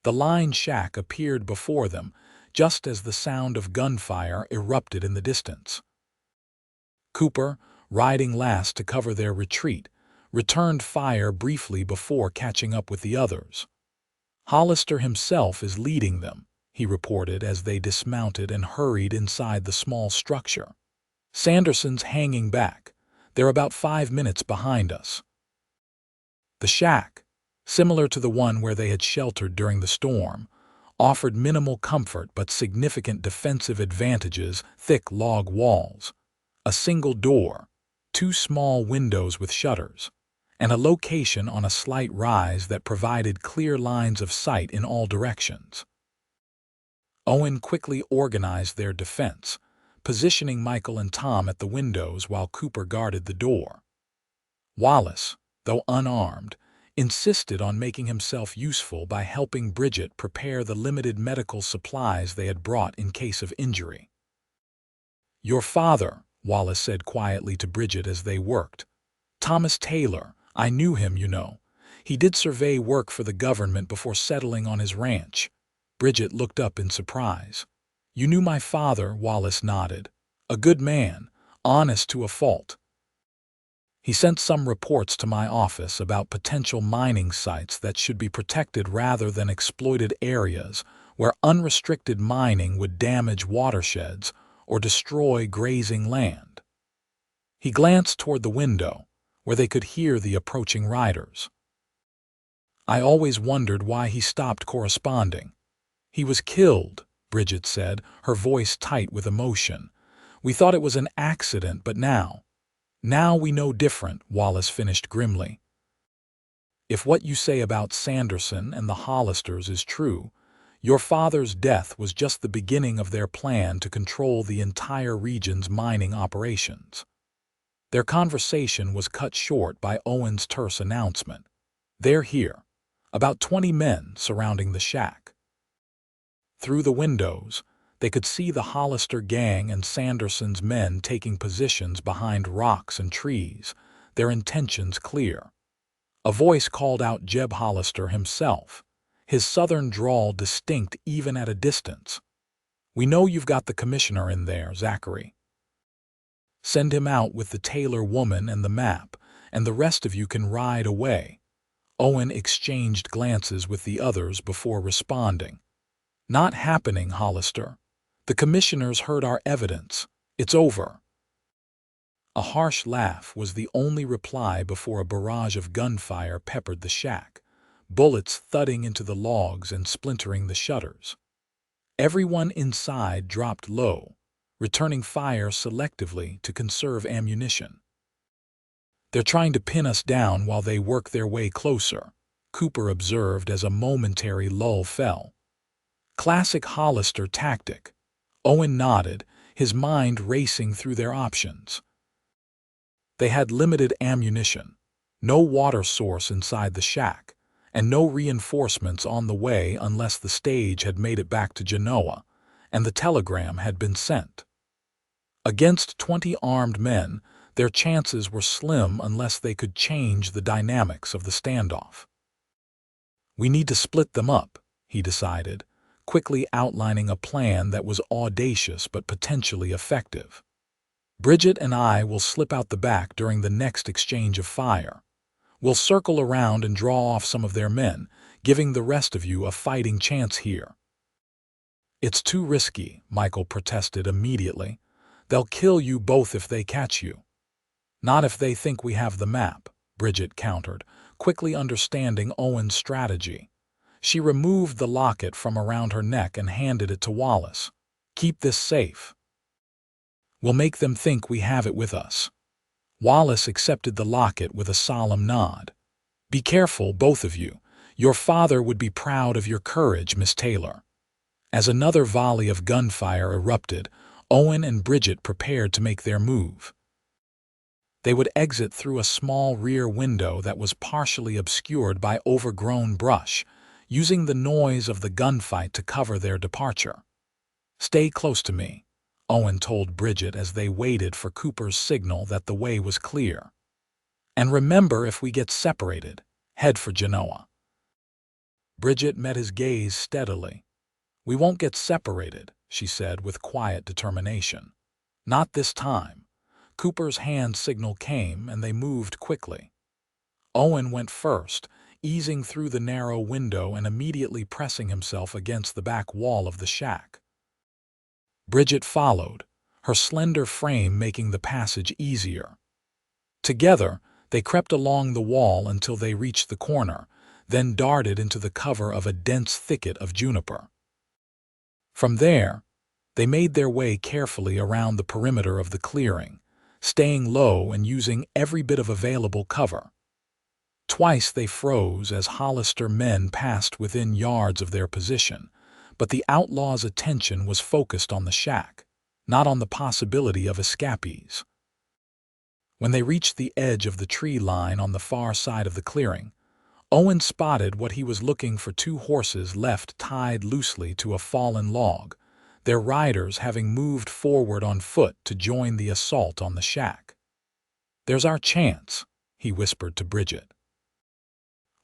The lined shack appeared before them, just as the sound of gunfire erupted in the distance. Cooper, riding last to cover their retreat, returned fire briefly before catching up with the others. Hollister himself is leading them, he reported as they dismounted and hurried inside the small structure. Sanderson's hanging back. They're about 5 minutes behind us. The shack, similar to the one where they had sheltered during the storm, offered minimal comfort but significant defensive advantages: thick log walls, a single door, 2 small windows with shutters, and a location on a slight rise that provided clear lines of sight in all directions. Owen quickly organized their defense, positioning Michael and Tom at the windows while Cooper guarded the door. Wallace, though unarmed, insisted on making himself useful by helping Bridget prepare the limited medical supplies they had brought in case of injury. "Your father," Wallace said quietly to Bridget as they worked. "Thomas Taylor, I knew him, you know. He did survey work for the government before settling on his ranch." Bridget looked up in surprise. "You knew my father," Wallace nodded. "A good man, honest to a fault. He sent some reports to my office about potential mining sites that should be protected rather than exploited areas where unrestricted mining would damage watersheds or destroy grazing land." He glanced toward the window, where they could hear the approaching riders. "I always wondered why he stopped corresponding." "He was killed," Bridget said, her voice tight with emotion. "We thought it was an accident, but now we know different," Wallace finished grimly. "If what you say about Sanderson and the Hollisters is true, your father's death was just the beginning of their plan to control the entire region's mining operations." Their conversation was cut short by Owen's terse announcement. "They're here." About 20 men surrounding the shack. Through the windows, they could see the Hollister gang and Sanderson's men taking positions behind rocks and trees, their intentions clear. A voice called out Jeb Hollister himself, his southern drawl distinct even at a distance. "We know you've got the commissioner in there, Zachary. Send him out with the Taylor woman and the map, and the rest of you can ride away." Owen exchanged glances with the others before responding. "Not happening, Hollister. The commissioners heard our evidence. It's over." A harsh laugh was the only reply before a barrage of gunfire peppered the shack, bullets thudding into the logs and splintering the shutters. Everyone inside dropped low, returning fire selectively to conserve ammunition. "They're trying to pin us down while they work their way closer," Cooper observed as a momentary lull fell. "Classic Hollister tactic." Owen nodded, his mind racing through their options. They had limited ammunition, no water source inside the shack, and no reinforcements on the way unless the stage had made it back to Genoa and the telegram had been sent. Against 20 armed men, their chances were slim unless they could change the dynamics of the standoff. "We need to split them up," he decided, quickly outlining a plan that was audacious but potentially effective. "Bridget and I will slip out the back during the next exchange of fire. We'll circle around and draw off some of their men, giving the rest of you a fighting chance here." "It's too risky," Michael protested immediately. "They'll kill you both if they catch you." "Not if they think we have the map," Bridget countered, quickly understanding Owen's strategy. She removed the locket from around her neck and handed it to Wallace. "Keep this safe. We'll make them think we have it with us." Wallace accepted the locket with a solemn nod. "Be careful, both of you. Your father would be proud of your courage, Miss Taylor." As another volley of gunfire erupted, Owen and Bridget prepared to make their move. They would exit through a small rear window that was partially obscured by overgrown brush, using the noise of the gunfight to cover their departure. "Stay close to me," Owen told Bridget as they waited for Cooper's signal that the way was clear. "And remember, if we get separated, head for Genoa." Bridget met his gaze steadily. "We won't get separated," she said with quiet determination. "Not this time." Cooper's hand signal came, and they moved quickly. Owen went first, easing through the narrow window and immediately pressing himself against the back wall of the shack. Bridget followed, her slender frame making the passage easier. Together, they crept along the wall until they reached the corner, then darted into the cover of a dense thicket of juniper. From there, they made their way carefully around the perimeter of the clearing, staying low and using every bit of available cover. Twice they froze as Hollister men passed within yards of their position, but the outlaws' attention was focused on the shack, not on the possibility of escapees. When they reached the edge of the tree line on the far side of the clearing, Owen spotted what he was looking for: two horses left tied loosely to a fallen log, their riders having moved forward on foot to join the assault on the shack. "There's our chance," he whispered to Bridget.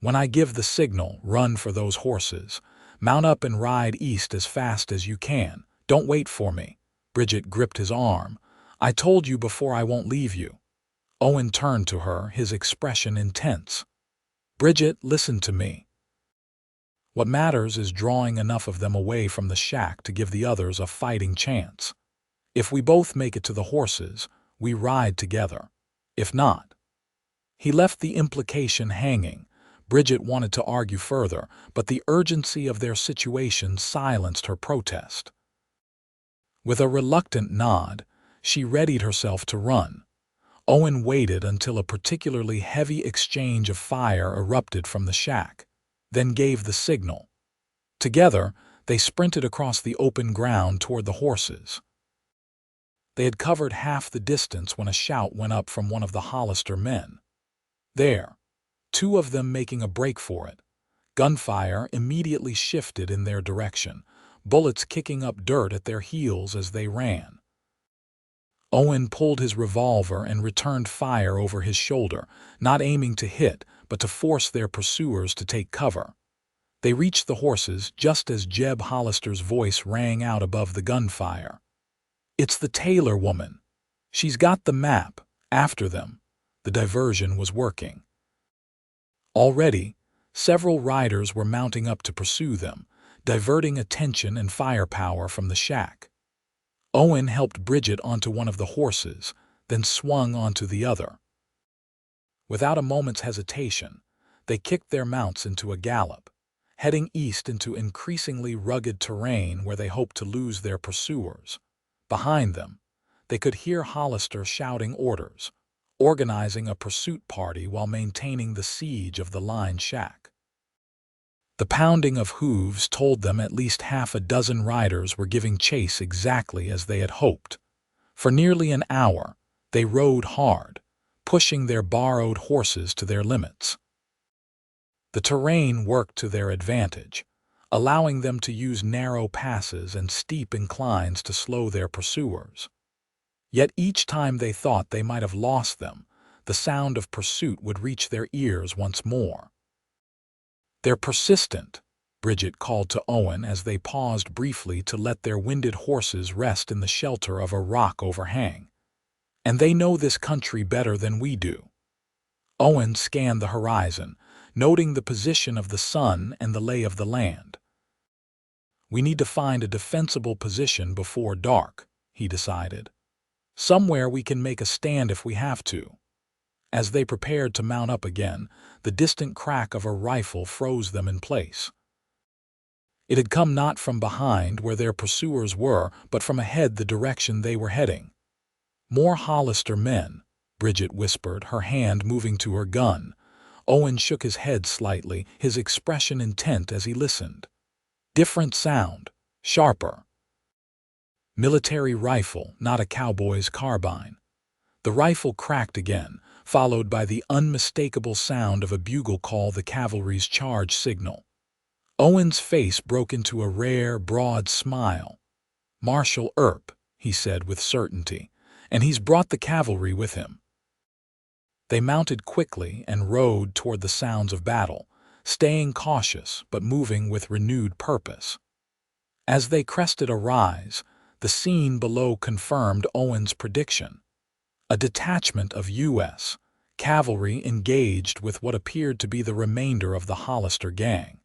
"When I give the signal, run for those horses. Mount up and ride east as fast as you can. Don't wait for me." Bridget gripped his arm. "I told you before, I won't leave you." Owen turned to her, his expression intense. "Bridget, listen to me. What matters is drawing enough of them away from the shack to give the others a fighting chance. If we both make it to the horses, we ride together. If not—" He left the implication hanging. Bridget wanted to argue further, but the urgency of their situation silenced her protest. With a reluctant nod, she readied herself to run. Owen waited until a particularly heavy exchange of fire erupted from the shack, then gave the signal. Together, they sprinted across the open ground toward the horses. They had covered half the distance when a shout went up from one of the Hollister men. "There!" Two of them making a break for it. Gunfire immediately shifted in their direction, bullets kicking up dirt at their heels as they ran. Owen pulled his revolver and returned fire over his shoulder, not aiming to hit, but to force their pursuers to take cover. They reached the horses just as Jeb Hollister's voice rang out above the gunfire. "It's the Taylor woman. She's got the map. After them." The diversion was working. Already, several riders were mounting up to pursue them, diverting attention and firepower from the shack. Owen helped Bridget onto one of the horses, then swung onto the other. Without a moment's hesitation, they kicked their mounts into a gallop, heading east into increasingly rugged terrain where they hoped to lose their pursuers. Behind them, they could hear Hollister shouting orders, organizing a pursuit party while maintaining the siege of the line shack. The pounding of hooves told them at least half a dozen riders were giving chase exactly as they had hoped. For nearly an hour, they rode hard, pushing their borrowed horses to their limits. The terrain worked to their advantage, allowing them to use narrow passes and steep inclines to slow their pursuers. Yet each time they thought they might have lost them, the sound of pursuit would reach their ears once more. "They're persistent," Bridget called to Owen as they paused briefly to let their winded horses rest in the shelter of a rock overhang. "And they know this country better than we do." Owen scanned the horizon, noting the position of the sun and the lay of the land. "We need to find a defensible position before dark," he decided. "Somewhere we can make a stand if we have to." As they prepared to mount up again, the distant crack of a rifle froze them in place. It had come not from behind where their pursuers were, but from ahead, the direction they were heading. "More Hollister men," Bridget whispered, her hand moving to her gun. Owen shook his head slightly, his expression intent as he listened. Different sound, sharper. Military rifle, not a cowboy's carbine. The rifle cracked again, followed by the unmistakable sound of a bugle call, the cavalry's charge signal. Owen's face broke into a rare, broad smile. "Marshal Earp," he said with certainty, "and he's brought the cavalry with him." They mounted quickly and rode toward the sounds of battle, staying cautious but moving with renewed purpose. As they crested a rise, the scene below confirmed Owen's prediction. A detachment of U.S. cavalry engaged with what appeared to be the remainder of the Hollister gang.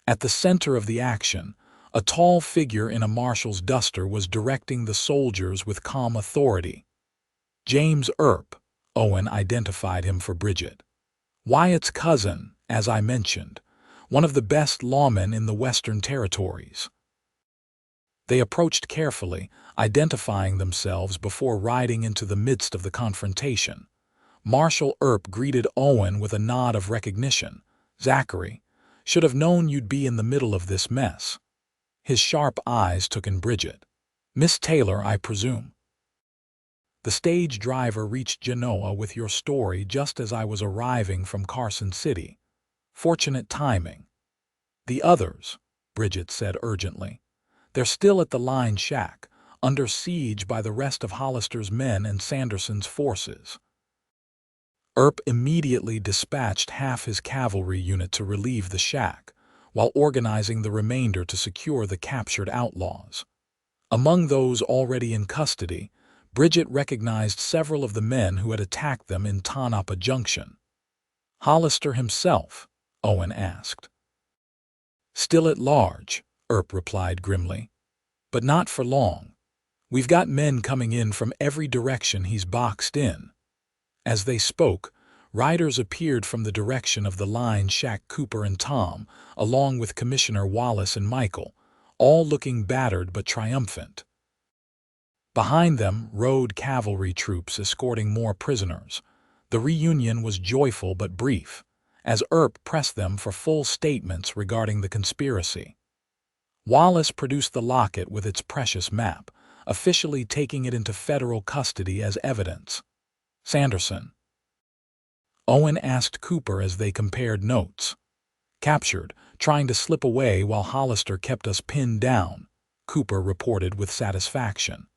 At the center of the action, a tall figure in a marshal's duster was directing the soldiers with calm authority. James Earp, Owen identified him for Bridget. Wyatt's cousin, as I mentioned, one of the best lawmen in the Western Territories. They approached carefully, identifying themselves before riding into the midst of the confrontation. Marshal Earp greeted Owen with a nod of recognition. "Zachary, should have known you'd be in the middle of this mess." His sharp eyes took in Bridget. "Miss Taylor, I presume." "The stage driver reached Genoa with your story just as I was arriving from Carson City. Fortunate timing." "The others," Bridget said urgently. "They're still at the line shack, under siege by the rest of Hollister's men and Sanderson's forces." Earp immediately dispatched half his cavalry unit to relieve the shack, while organizing the remainder to secure the captured outlaws. Among those already in custody, Bridget recognized several of the men who had attacked them in Tonopah Junction. "Hollister himself?" Owen asked. "Still at large," Earp replied grimly. "But not for long. We've got men coming in from every direction he's boxed in." As they spoke, riders appeared from the direction of the line shack. Cooper and Tom, along with Commissioner Wallace and Michael, all looking battered but triumphant. Behind them rode cavalry troops escorting more prisoners. The reunion was joyful but brief, as Earp pressed them for full statements regarding the conspiracy. Wallace produced the locket with its precious map, officially taking it into federal custody as evidence. "Sanderson?" Owen asked Cooper as they compared notes. "Captured, trying to slip away while Hollister kept us pinned down," Cooper reported with satisfaction.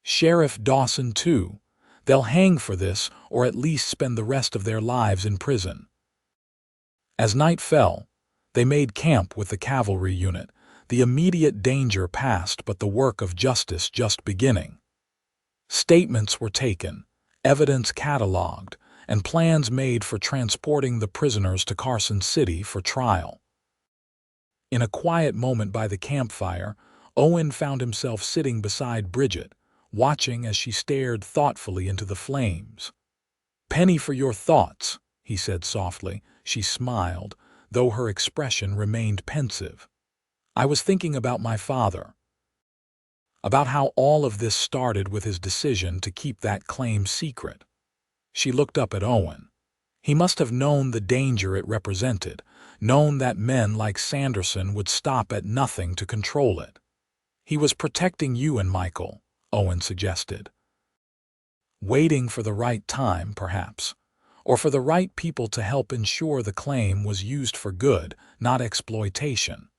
"Sheriff Dawson, too. They'll hang for this or at least spend the rest of their lives in prison." As night fell, they made camp with the cavalry unit, the immediate danger past but the work of justice just beginning. Statements were taken, evidence cataloged, and plans made for transporting the prisoners to Carson City for trial. In a quiet moment by the campfire, Owen found himself sitting beside Bridget, watching as she stared thoughtfully into the flames. "Penny for your thoughts," he said softly. She smiled, though her expression remained pensive. "I was thinking about my father. About how all of this started with his decision to keep that claim secret." She looked up at Owen. He must have known the danger it represented, known that men like Sanderson would stop at nothing to control it. "He was protecting you and Michael," Owen suggested. "Waiting for the right time, perhaps, or for the right people to help ensure the claim was used for good, not exploitation."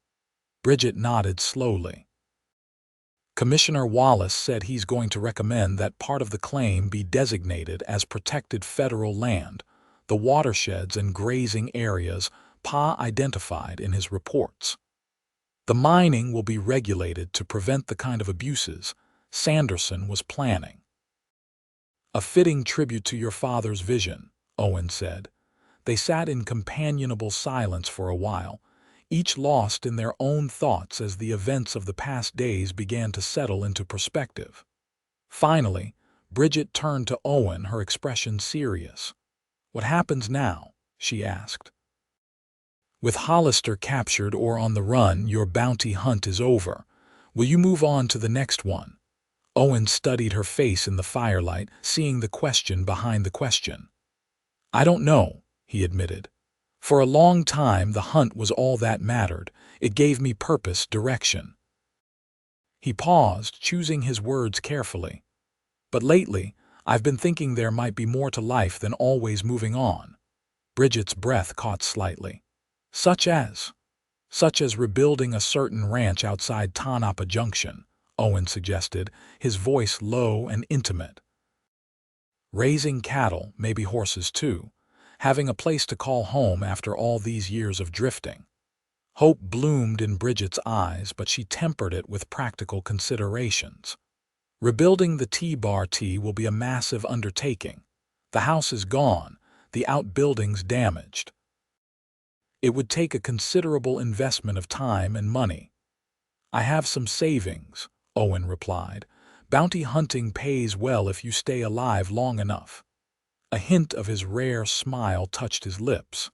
Bridget nodded slowly. "Commissioner Wallace said he's going to recommend that part of the claim be designated as protected federal land, the watersheds and grazing areas Pa identified in his reports. The mining will be regulated to prevent the kind of abuses Sanderson was planning." "A fitting tribute to your father's vision," Owen said. They sat in companionable silence for a while, each lost in their own thoughts as the events of the past days began to settle into perspective. Finally, Bridget turned to Owen, her expression serious. "What happens now?" she asked. "With Hollister captured or on the run, your bounty hunt is over. Will you move on to the next one?" Owen studied her face in the firelight, seeing the question behind the question. "I don't know," he admitted. "For a long time the hunt was all that mattered. It gave me purpose, direction." He paused, choosing his words carefully. "But lately, I've been thinking there might be more to life than always moving on." Bridget's breath caught slightly. Such as rebuilding a certain ranch outside Tonopah Junction," Owen suggested, his voice low and intimate. "Raising cattle, maybe horses too. having a place to call home after all these years of drifting. Hope bloomed in Bridget's eyes, but she tempered it with practical considerations. Rebuilding the T-Bar T will be a massive undertaking. The house is gone, the outbuildings damaged. It would take a considerable investment of time and money. I have some savings, Owen replied. Bounty hunting pays well if you stay alive long enough. A hint of his rare smile touched his lips.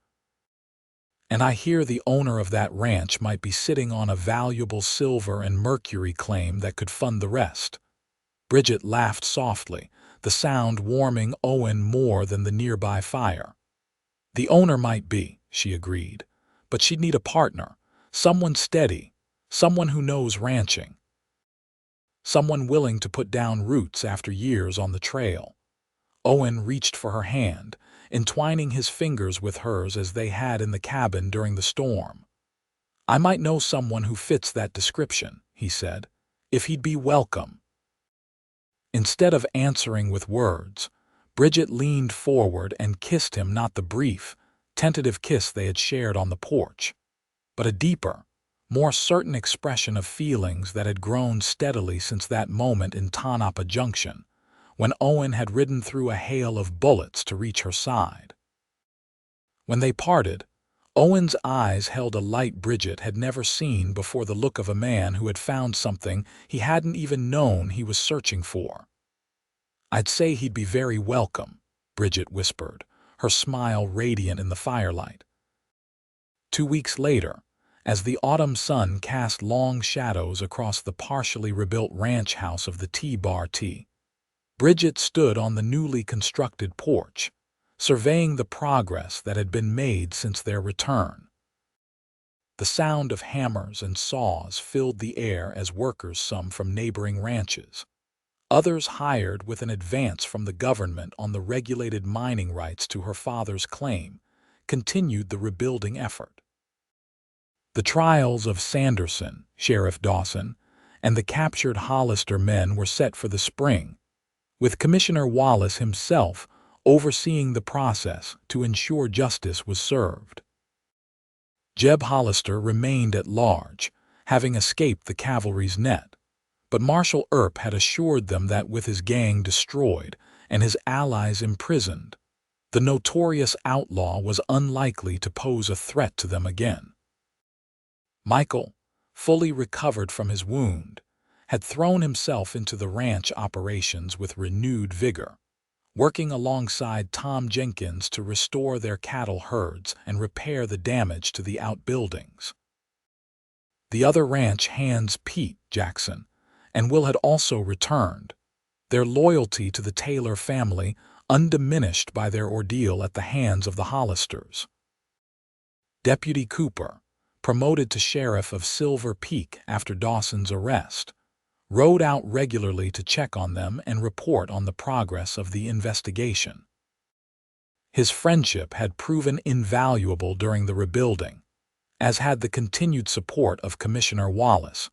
And I hear the owner of that ranch might be sitting on a valuable silver and mercury claim that could fund the rest. Bridget laughed softly, the sound warming Owen more than the nearby fire. The owner might be, she agreed, but she'd need a partner, someone steady, someone who knows ranching, someone willing to put down roots after years on the trail. Owen reached for her hand, entwining his fingers with hers as they had in the cabin during the storm. I might know someone who fits that description, he said, if he'd be welcome. Instead of answering with words, Bridget leaned forward and kissed him, not the brief, tentative kiss they had shared on the porch, but a deeper, more certain expression of feelings that had grown steadily since that moment in Tonopah Junction, when Owen had ridden through a hail of bullets to reach her side. When they parted, Owen's eyes held a light Bridget had never seen before, the look of a man who had found something he hadn't even known he was searching for. I'd say he'd be very welcome, Bridget whispered, her smile radiant in the firelight. 2 weeks later, as the autumn sun cast long shadows across the partially rebuilt ranch house of the T-Bar T, Bridget stood on the newly constructed porch, surveying the progress that had been made since their return. The sound of hammers and saws filled the air as workers, some from neighboring ranches, others hired with an advance from the government on the regulated mining rights to her father's claim, continued the rebuilding effort. The trials of Sanderson, Sheriff Dawson, and the captured Hollister men were set for the spring, with Commissioner Wallace himself overseeing the process to ensure justice was served. Jeb Hollister remained at large, having escaped the cavalry's net, but Marshal Earp had assured them that with his gang destroyed and his allies imprisoned, the notorious outlaw was unlikely to pose a threat to them again. Michael, fully recovered from his wound, had thrown himself into the ranch operations with renewed vigor, working alongside Tom Jenkins to restore their cattle herds and repair the damage to the outbuildings. The other ranch hands, Pete, Jackson, and Will, had also returned, their loyalty to the Taylor family undiminished by their ordeal at the hands of the Hollisters. Deputy Cooper, promoted to sheriff of Silver Peak after Dawson's arrest, rode out regularly to check on them and report on the progress of the investigation. His friendship had proven invaluable during the rebuilding, as had the continued support of Commissioner Wallace,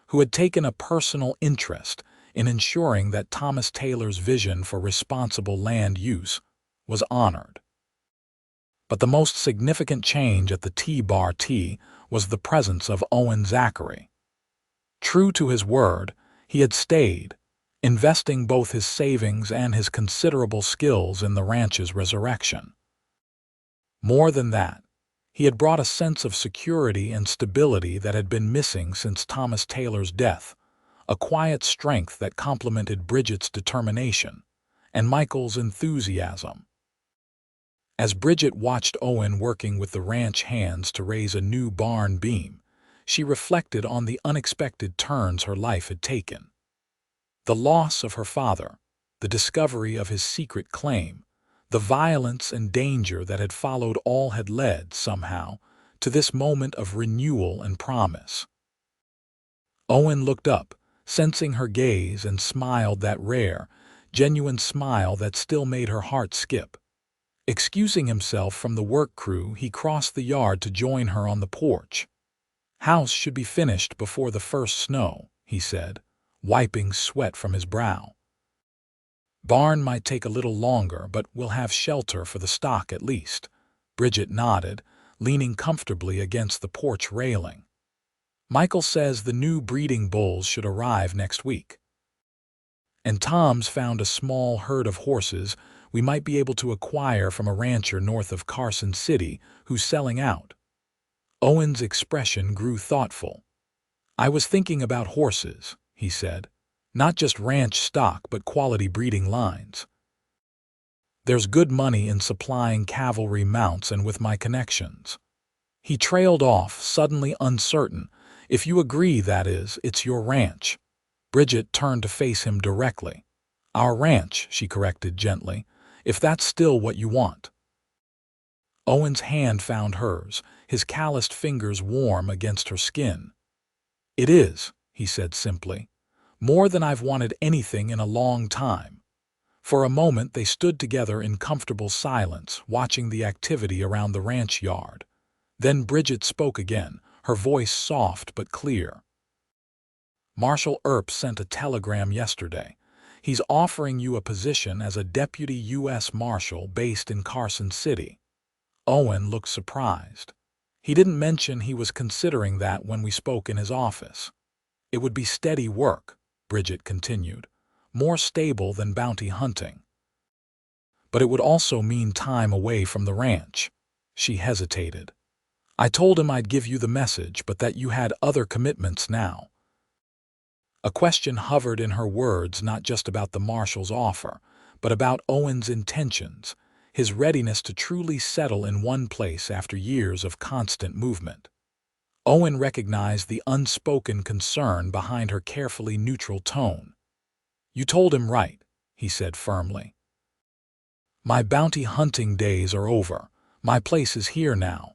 who had taken a personal interest in ensuring that Thomas Taylor's vision for responsible land use was honored. But the most significant change at the T-Bar T was the presence of Owen Zachary. True to his word, he had stayed, investing both his savings and his considerable skills in the ranch's resurrection. More than that, he had brought a sense of security and stability that had been missing since Thomas Taylor's death, a quiet strength that complemented Bridget's determination and Michael's enthusiasm. As Bridget watched Owen working with the ranch hands to raise a new barn beam, she reflected on the unexpected turns her life had taken. The loss of her father, the discovery of his secret claim, the violence and danger that had followed all had led, somehow, to this moment of renewal and promise. Owen looked up, sensing her gaze, and smiled, that rare, genuine smile that still made her heart skip. Excusing himself from the work crew, he crossed the yard to join her on the porch. "House should be finished before the first snow," he said, wiping sweat from his brow. Barn might take a little longer, but we'll have shelter for the stock at least. Bridget nodded, leaning comfortably against the porch railing. Michael says the new breeding bulls should arrive next week. And Tom's found a small herd of horses we might be able to acquire from a rancher north of Carson City who's selling out. Owen's expression grew thoughtful. I was thinking about horses, he said. Not just ranch stock, but quality breeding lines. There's good money in supplying cavalry mounts and with my connections. He trailed off, suddenly uncertain. If you agree, that is, it's your ranch. Bridget turned to face him directly. Our ranch, she corrected gently, if that's still what you want. Owen's hand found hers, his calloused fingers warm against her skin. It is, he said simply. More than I've wanted anything in a long time. For a moment they stood together in comfortable silence, watching the activity around the ranch yard. Then Bridget spoke again, her voice soft but clear. Marshal Earp sent a telegram yesterday. He's offering you a position as a deputy U.S. Marshal based in Carson City. Owen looked surprised. He didn't mention he was considering that when we spoke in his office. It would be steady work, Bridget continued, more stable than bounty hunting. But it would also mean time away from the ranch. She hesitated. I told him I'd give you the message, but that you had other commitments now. A question hovered in her words, not just about the marshal's offer, but about Owen's intentions, his readiness to truly settle in one place after years of constant movement. Owen recognized the unspoken concern behind her carefully neutral tone. You told him right, he said firmly. My bounty hunting days are over. My place is here now.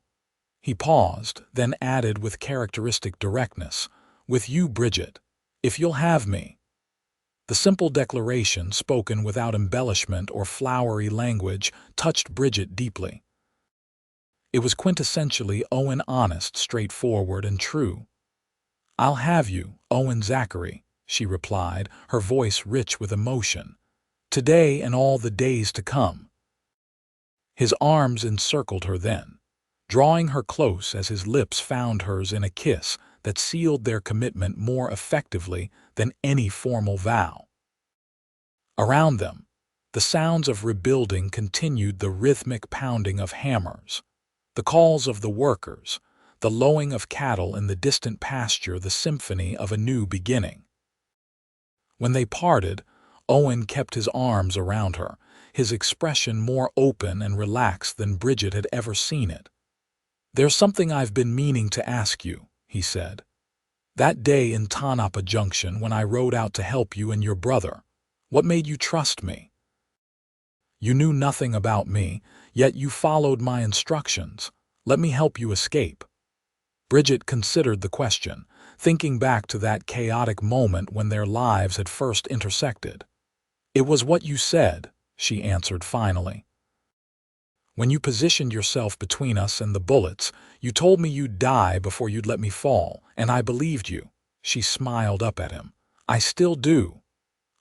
He paused, then added with characteristic directness, with you, Bridget, if you'll have me. The simple declaration, spoken without embellishment or flowery language, touched Bridget deeply. It was quintessentially Owen, honest, straightforward, and true. I'll have you, Owen Zachary, she replied, her voice rich with emotion. Today and all the days to come. His arms encircled her then, drawing her close as his lips found hers in a kiss that sealed their commitment more effectively than any formal vow. Around them, the sounds of rebuilding continued, the rhythmic pounding of hammers, the calls of the workers, the lowing of cattle in the distant pasture, the symphony of a new beginning. When they parted, Owen kept his arms around her, his expression more open and relaxed than Bridget had ever seen it. There's something I've been meaning to ask you, he said. That day in Tonopah Junction when I rode out to help you and your brother, what made you trust me? You knew nothing about me, yet you followed my instructions. Let me help you escape. Bridget considered the question, thinking back to that chaotic moment when their lives had first intersected. It was what you said, she answered finally. When you positioned yourself between us and the bullets, you told me you'd die before you'd let me fall, and I believed you. She smiled up at him. I still do.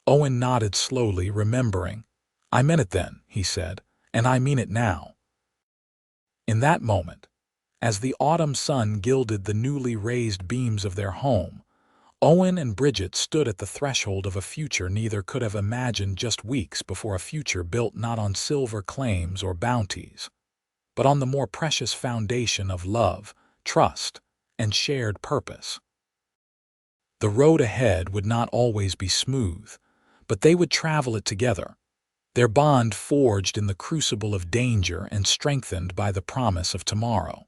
Owen nodded slowly, remembering. I meant it then, he said, and I mean it now. In that moment, as the autumn sun gilded the newly raised beams of their home, Owen and Bridget stood at the threshold of a future neither could have imagined just weeks before, a future built not on silver claims or bounties, but on the more precious foundation of love, trust, and shared purpose. The road ahead would not always be smooth, but they would travel it together, their bond forged in the crucible of danger and strengthened by the promise of tomorrow.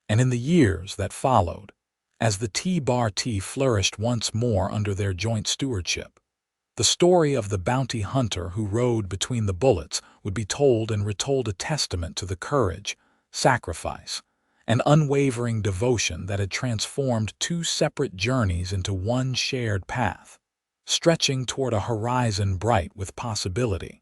And in the years that followed, as the T-Bar T flourished once more under their joint stewardship, the story of the bounty hunter who rode between the bullets would be told and retold, a testament to the courage, sacrifice, and unwavering devotion that had transformed two separate journeys into one shared path, stretching toward a horizon bright with possibility.